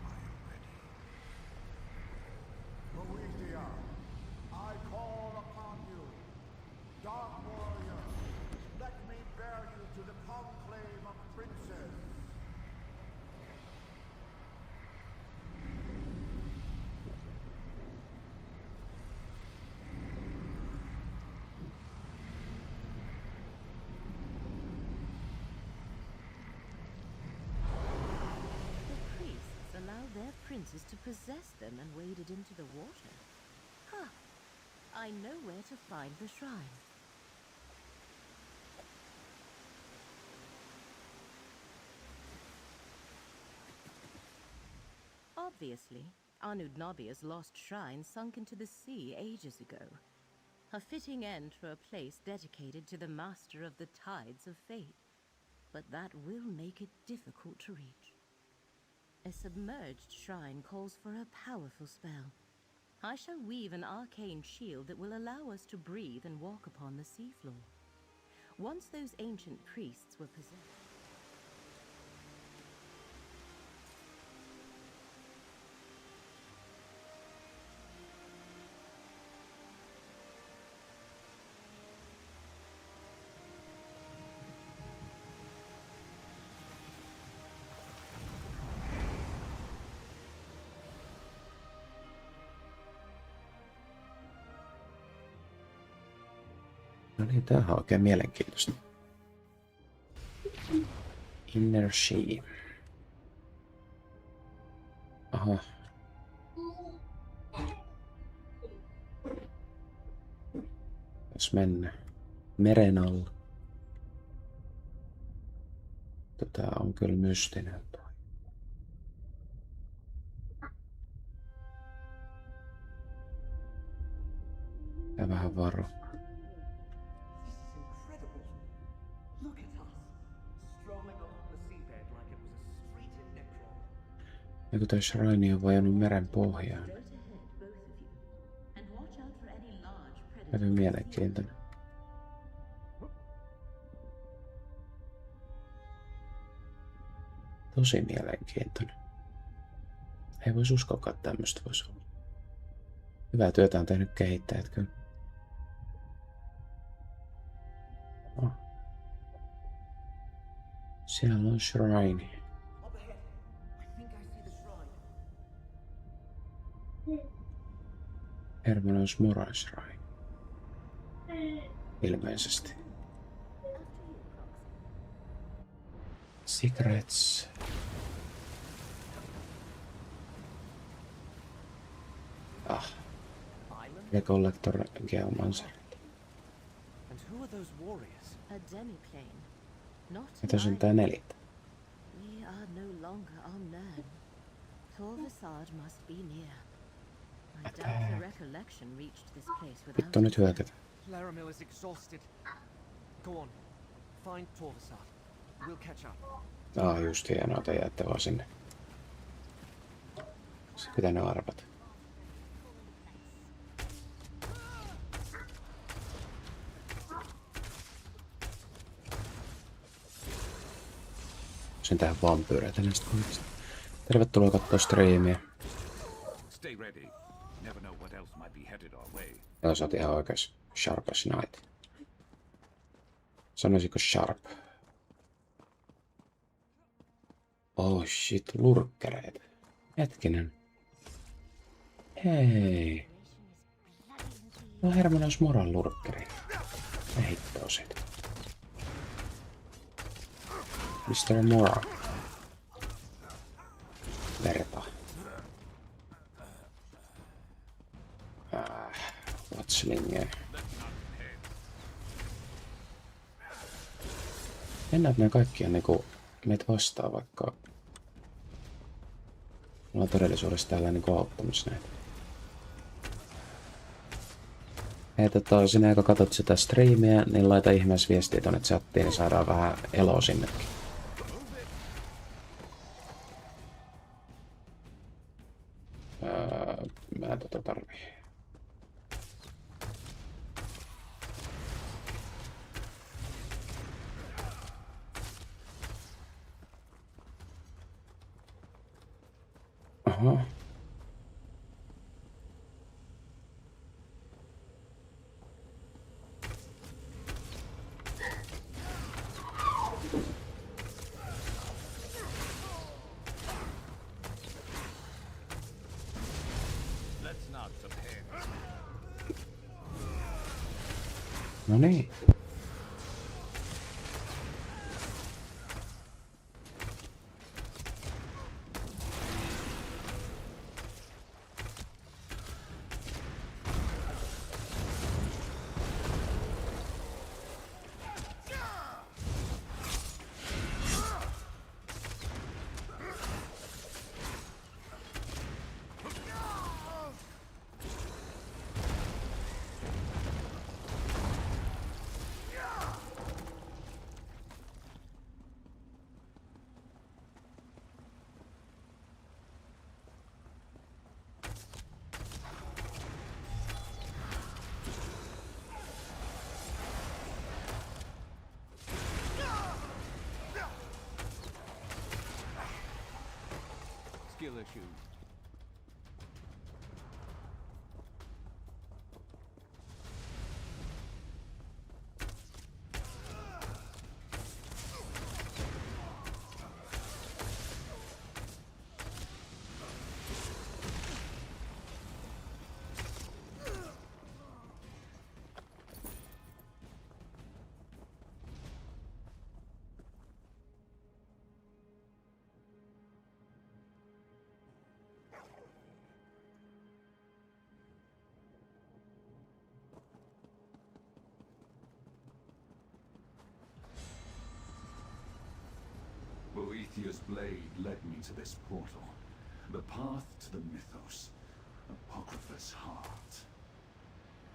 I am ready. Boethia, I call upon you. Dark warrior, let me bear you to the conclave of princes. Allow their princes to possess them and wade it into the water. Huh. I know where to find the shrine. Obviously, Anudnabia's lost shrine sunk into the sea ages ago. A fitting end for a place dedicated to the master of the tides of fate. But that will make it difficult to reach. A submerged shrine calls for a powerful spell. I shall weave an arcane shield that will allow us to breathe and walk upon the seafloor. Once those ancient priests were possessed... No niin, tämähän on oikein mielenkiintoista. Inner She. Aha. Jos mennään meren alla. Tää on kyllä mystinen toi. Ja vähän varo. Eiku toi shrine on vajonnut meren pohjaan. Hyvin mielenkiintoinen. Tosi mielenkiintoinen. Ei vois uskoakaan, että tämmöstä voisi olla. Hyvää työtä on tehnyt kehittäjät kyllä. Oh. Siellä on shrine. Hermanos Moran shrine. Ilmeisesti. Secrets. Ah. The Collector Geomancer. And who are those warriors? A demiplane. Not Mitäs on tää nelitä? We are no longer unknown. Torvasad must be near. I doubt the recollection reached this place without... Vittu nyt hyökätä. Laramil is exhausted. Go on. Find Torvasad. We'll catch up. Just hienoa, te jäätte vaan sinne. Mitä ne arvat? Sen tähän vampyyreitä näistä kohdista. Tervetuloa kattoo striimiä. Stay ready. Never know what else might be headed our way. Joo, sä oot ihan oikeas. Sharp as night. Sanoisiko sharp? Oh shit, lurkkereita. Hetkinen. Hei. No Hermanos Moran lurkkeri. Ne hittoo siitä. Mr. Mora. Verta. Watchlinge. Mennään, että ne kaikki on niinku meitä vastaan, vaikka mulla on todellisuudessa täällä niinku auttamassa näitä. Hei, sinä joka katsot sitä striimiä, niin laita ihmeessä viestiä tonne chattiin, niin saadaan vähän eloa sinnekin. Mä en tarvii. Aha. No niin. Skill issues. Boethiah's blade led me to this portal. The path to the mythos. Apocrypha's heart.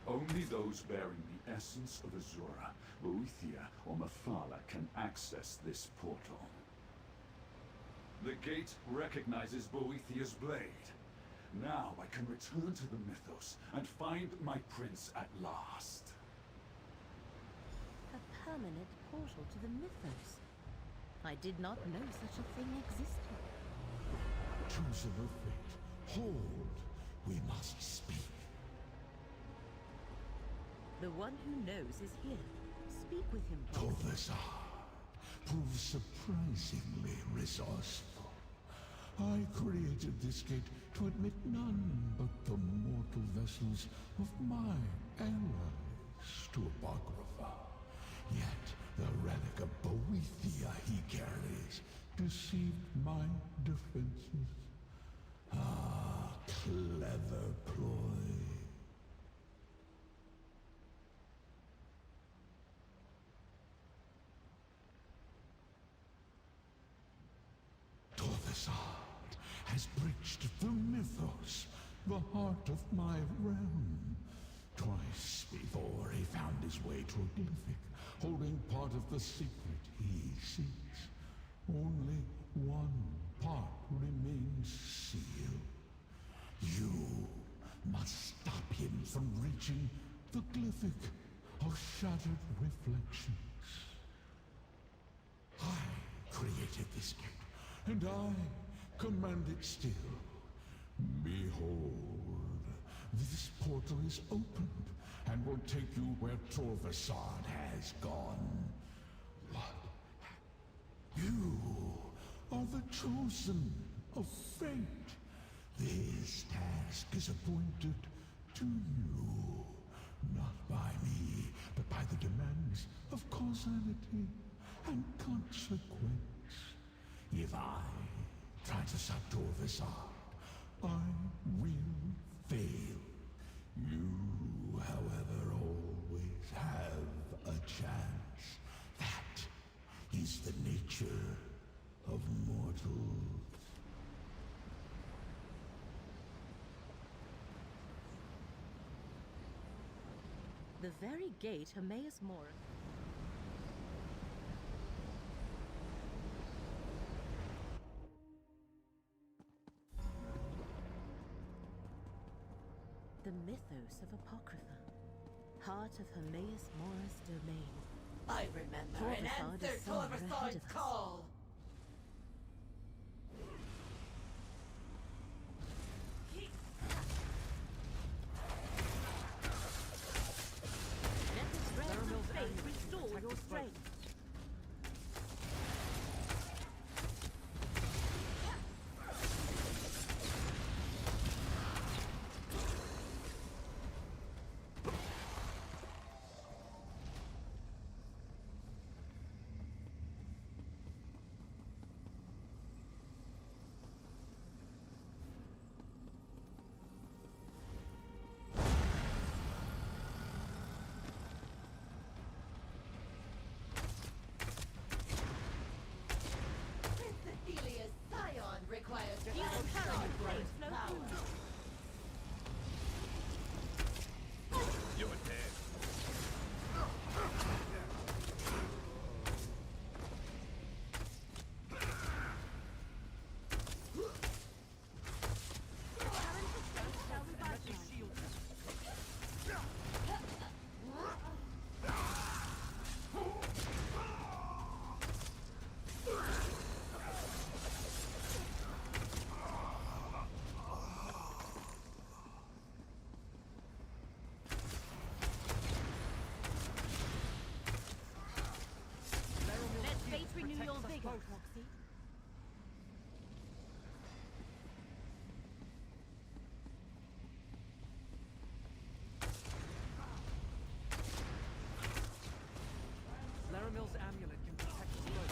Only those bearing the essence of Azura, Boethiah or Mephala can access this portal. The gate recognizes Boethiah's blade. Now I can return to the mythos and find my prince at last. A permanent portal to the mythos. I did not know such a thing existed. Chosen of fate, hold. We must speak. The one who knows is here. Speak with him, Professor proves surprisingly resourceful. I created this gate to admit none but the mortal vessels of my allies to Apocrypha. Yet the relic of Boethia he carries deceived my defenses. Ah, clever ploy. Torthasard has breached the mythos, the heart of my realm. Twice before he found his way to a glyphic, holding part of the secret he seeks. Only one part remains sealed. You must stop him from reaching the glyphic of shattered reflections. I created this gate, and I command it still. Behold, this portal is opened and will take you where Torvasad has gone. What? You are the chosen of fate. This task is appointed to you, not by me, but by the demands of causality and consequence. If I try to stop Torvasad, I will fail. You, however, always have a chance. That is the nature of mortals. The very gate Hermaeus Mora. The mythos of Apocrypha. Heart of Hermaeus Mora's domain. I remember and answer Torvasad's call! Let the thread of fate restore your strength. Renew your vigor, Proxy. Laramil's amulet can protect us both.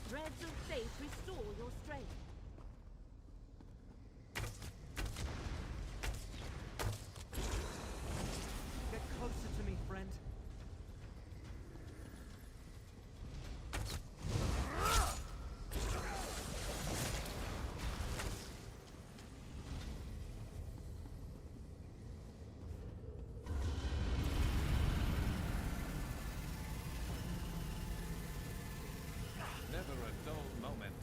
Threads of faith restore your strength. Get closer to me, friend. Never a dull moment.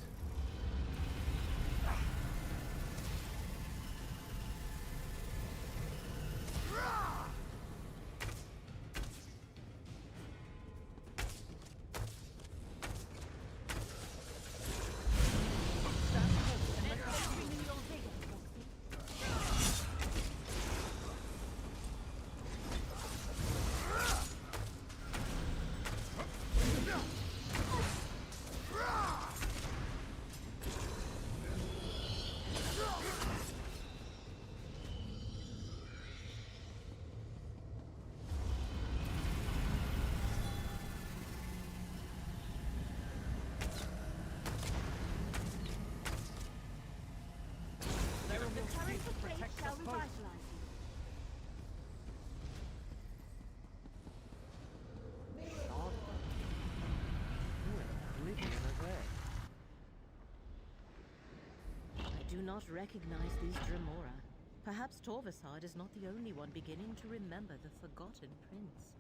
do not recognize these Dremora. Perhaps Torvasad is not the only one beginning to remember the forgotten prince.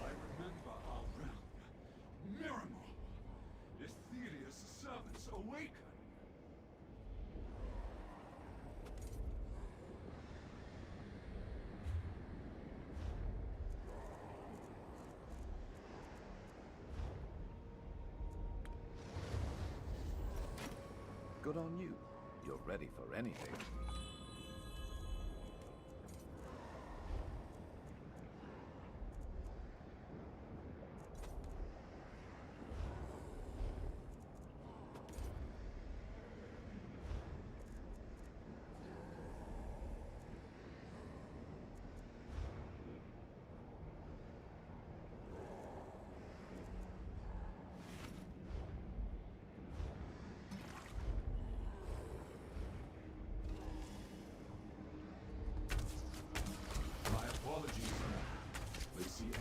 I remember our realm. Miramar! Ethelia's servants awaken! Good on you. You're ready for anything.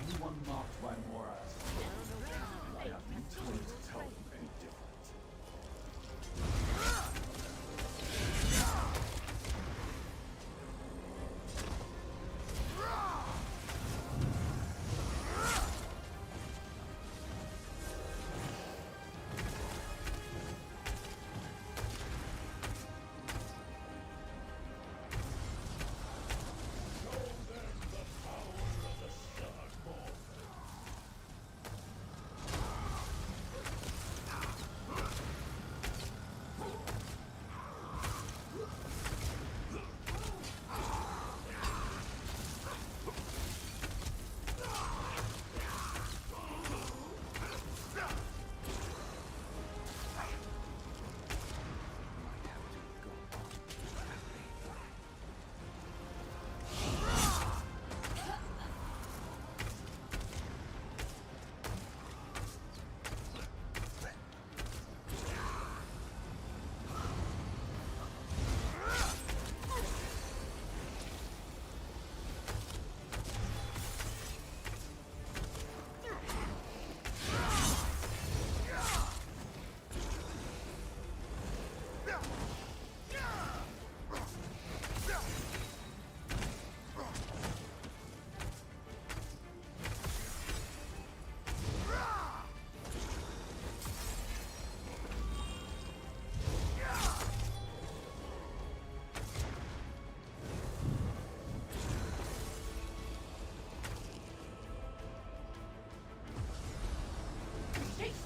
Anyone marked by Moraz? I have been told to tell them any different.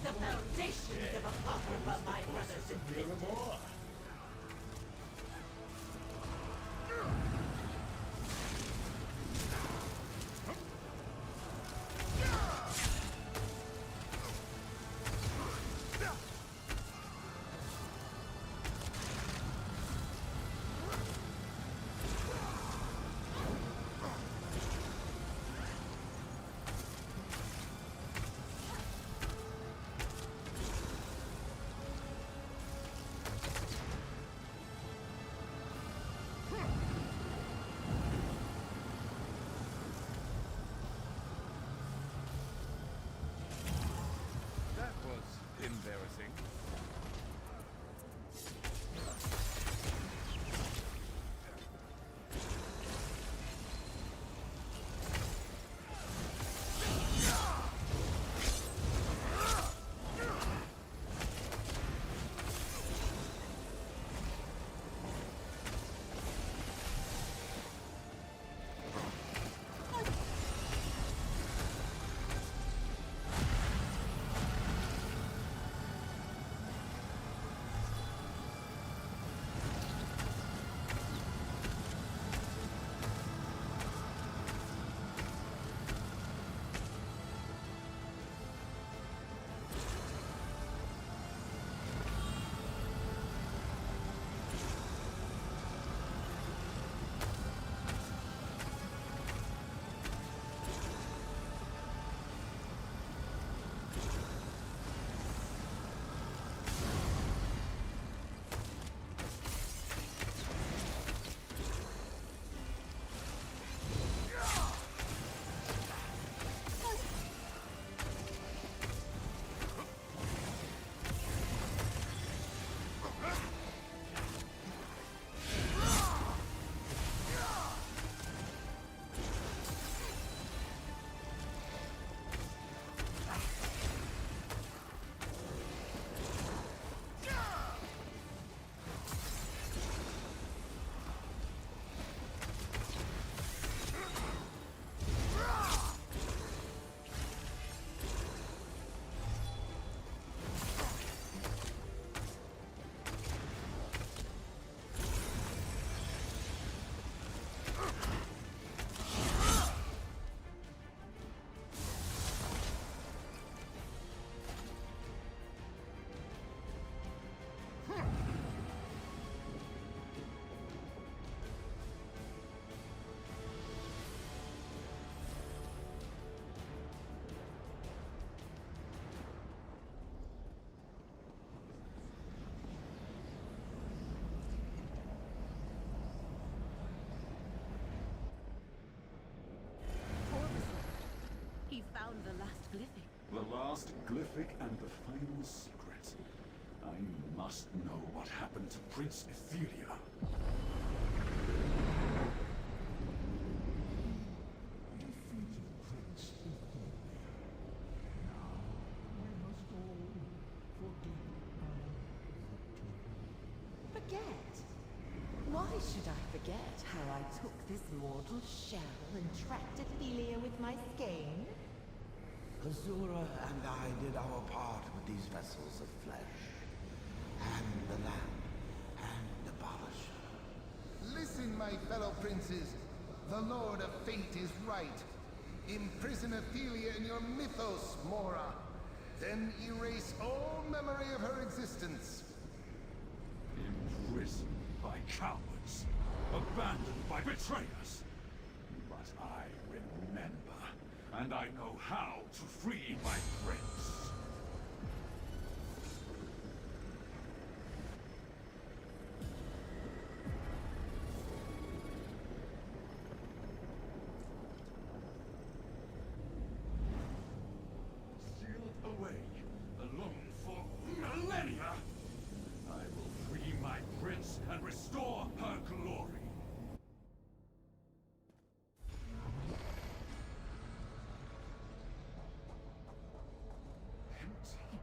The foundations of Apocrypha, my brothers and sisters. Embarrassing. found the last glyphic. The last glyphic and the final secret. I must know what happened to Prince Ethelia. Forget? Why should I forget how I took this mortal shell and tracked Ethelia with my skein? Azura and I did our part with these vessels of flesh. And the lamp, and the polisher. Listen, my fellow princes. The Lord of Fate is right. Imprison Ethelia in your mythos, Mora. Then erase all memory of her existence. Imprisoned by cowards. Abandoned by betrayers. But I remember. And I know how to free my prince. Sealed away, alone for millennia, I will free my prince and restore her glory. Empty.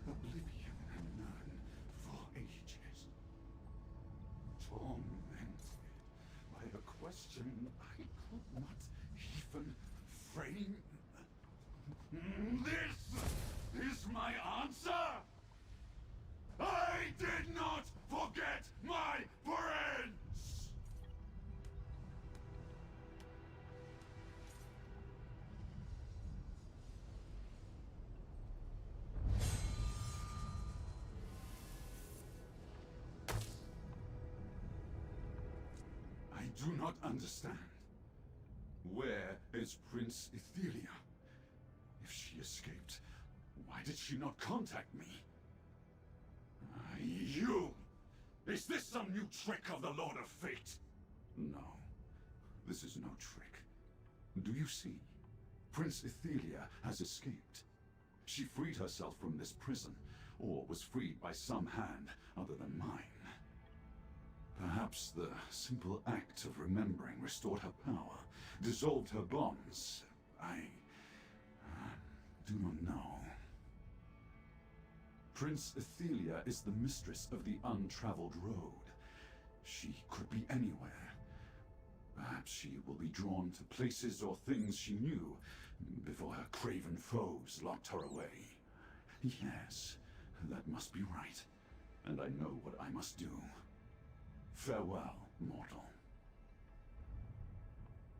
Oblivion and none for ages. Tormented by a question I could not even frame. This is my answer! I did not forget my prince! I do not understand. Where is Prince Ethelia? If she escaped, why did she not contact me? You! Is this some new trick of the Lord of Fate? No, this is no trick. Do you see? Prince Ethelia has escaped. She freed herself from this prison, or was freed by some hand other than mine. Perhaps the simple act of remembering restored her power, dissolved her bonds. I do not know. Prince Ethelia is the mistress of the untraveled road. She could be anywhere. Perhaps she will be drawn to places or things she knew before her craven foes locked her away. Yes, that must be right. And I know what I must do. Farewell, mortal.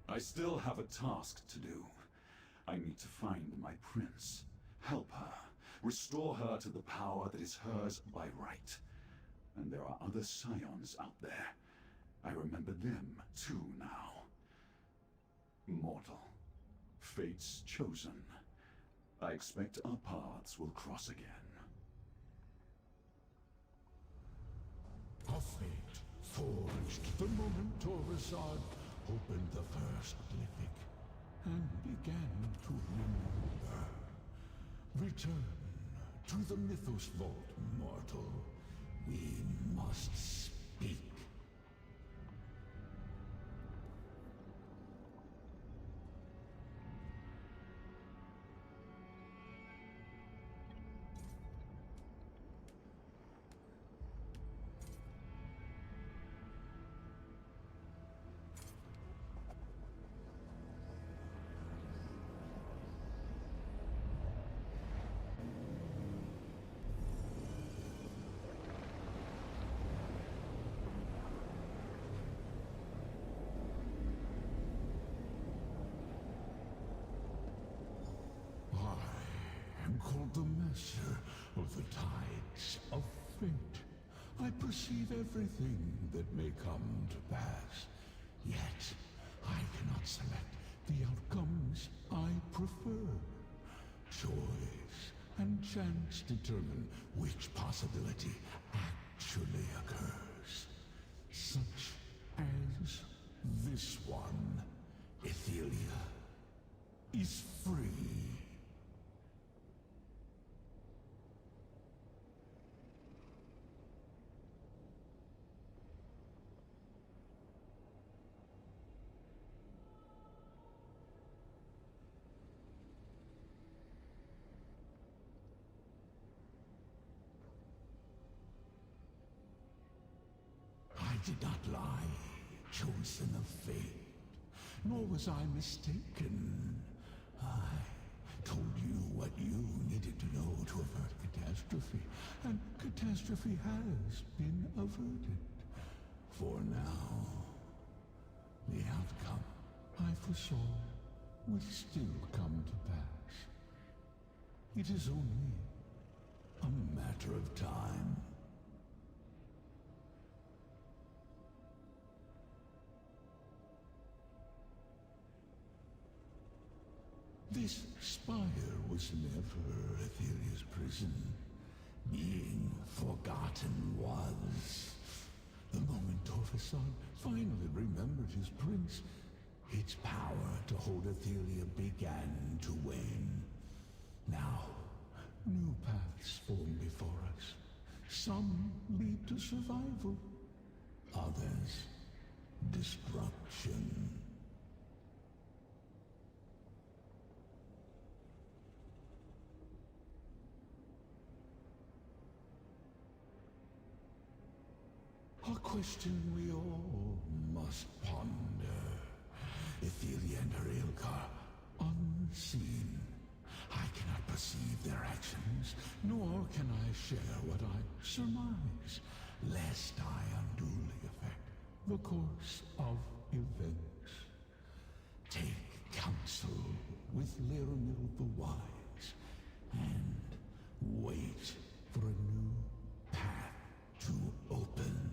I still have a task to do. I need to find my prince, help her, restore her to the power that is hers by right. And there are other scions out there. I remember them too now. Mortal, fate's chosen. I expect our paths will cross again. A fate forged the moment Torisad opened the first glyphic and began to remember. Return to the Mythos Vault, mortal. We must speak. Called the Master of the Tides of Fate. I perceive everything that may come to pass, yet I cannot select the outcomes I prefer. Choice and chance determine which possibility actually occurs. Such as this one. Ethelia. is free. I did not lie, chosen of fate, nor was I mistaken. I told you what you needed to know to avert catastrophe, and catastrophe has been averted. For now, the outcome I foresaw will still come to pass. It is only a matter of time. This spire was never Aetheria's prison. Being forgotten was. The moment Torvasad finally remembered his prince, its power to hold Aetheria began to wane. Now, new paths form before us. Some lead to survival, others destruction. A question we all must ponder. Aetheria and her Ilkar, unseen. I cannot perceive their actions, nor can I share what I surmise, lest I unduly affect the course of events. Take counsel with Laramil the Wise, and wait for a new path to open.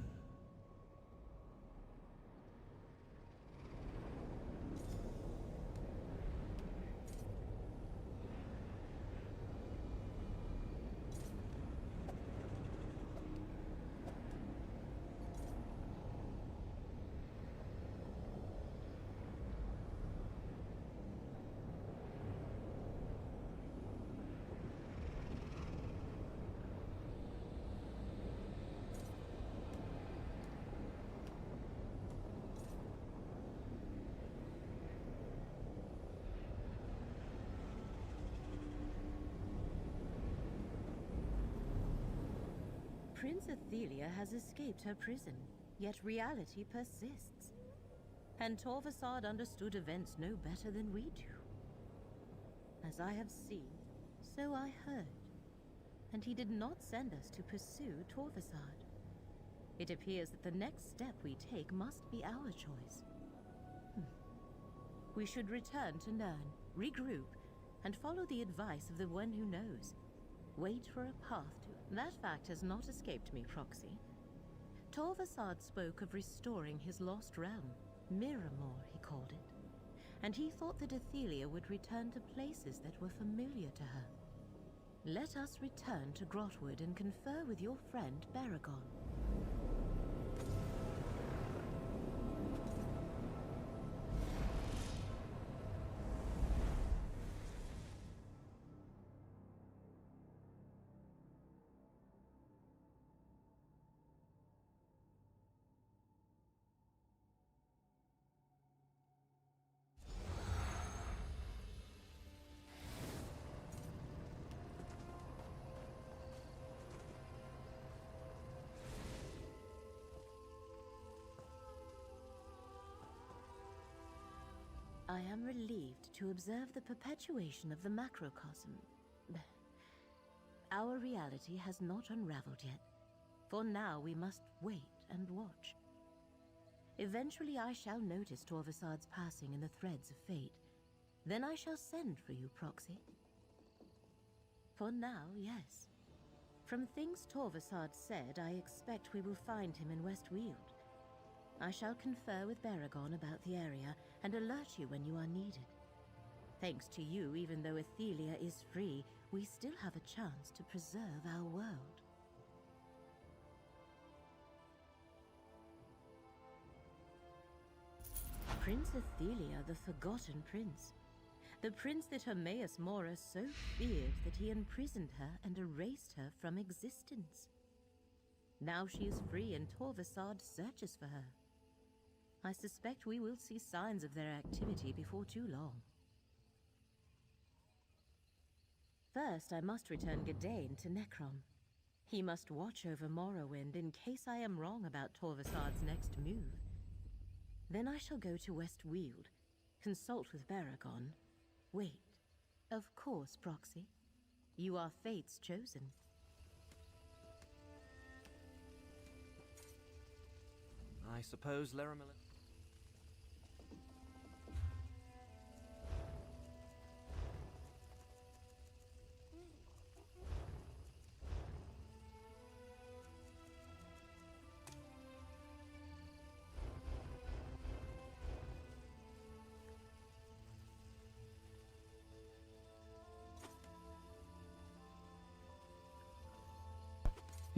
Prince Athelia has escaped her prison, yet reality persists. And Torvasad understood events no better than we do. As I have seen, so I heard. And he did not send us to pursue Torvasad. It appears that the next step we take must be our choice. We should return to Nirn, regroup, and follow the advice of the one who knows. Wait for a path to... That fact has not escaped me, Proxy. Torvasad spoke of restoring his lost realm. Miramore, he called it. And he thought that Athelia would return to places that were familiar to her. Let us return to Grotwood and confer with your friend Baragon. I am relieved to observe the perpetuation of the macrocosm. Our reality has not unraveled yet. For now we must wait and watch. Eventually I shall notice Torvasad's passing in the threads of fate. Then I shall send for you, Proxy. For now, yes. From things Torvasad said, I expect we will find him in Westweald. I shall confer with Baragon about the area and alert you when you are needed. Thanks to you, even though Athelia is free, we still have a chance to preserve our world. Prince Athelia, the Forgotten Prince. The prince that Hiemas Mora so feared that he imprisoned her and erased her from existence. Now she is free and Torvasad searches for her. I suspect we will see signs of their activity before too long. First, I must return Gadain to Necrom. He must watch over Morrowind in case I am wrong about Torvasad's next move. Then I shall go to West Weald, consult with Baragon. Wait, of course, Proxy. You are fate's chosen. I suppose Laramil...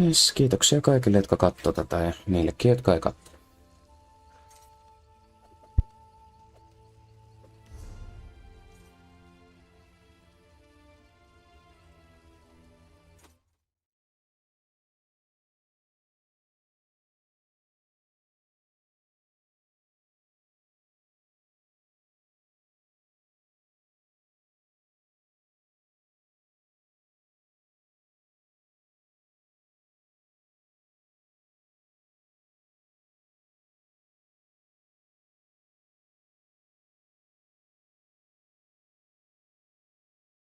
Yes, kiitoksia kaikille, jotka katsoo tätä ja niillekin, jotka ei katso.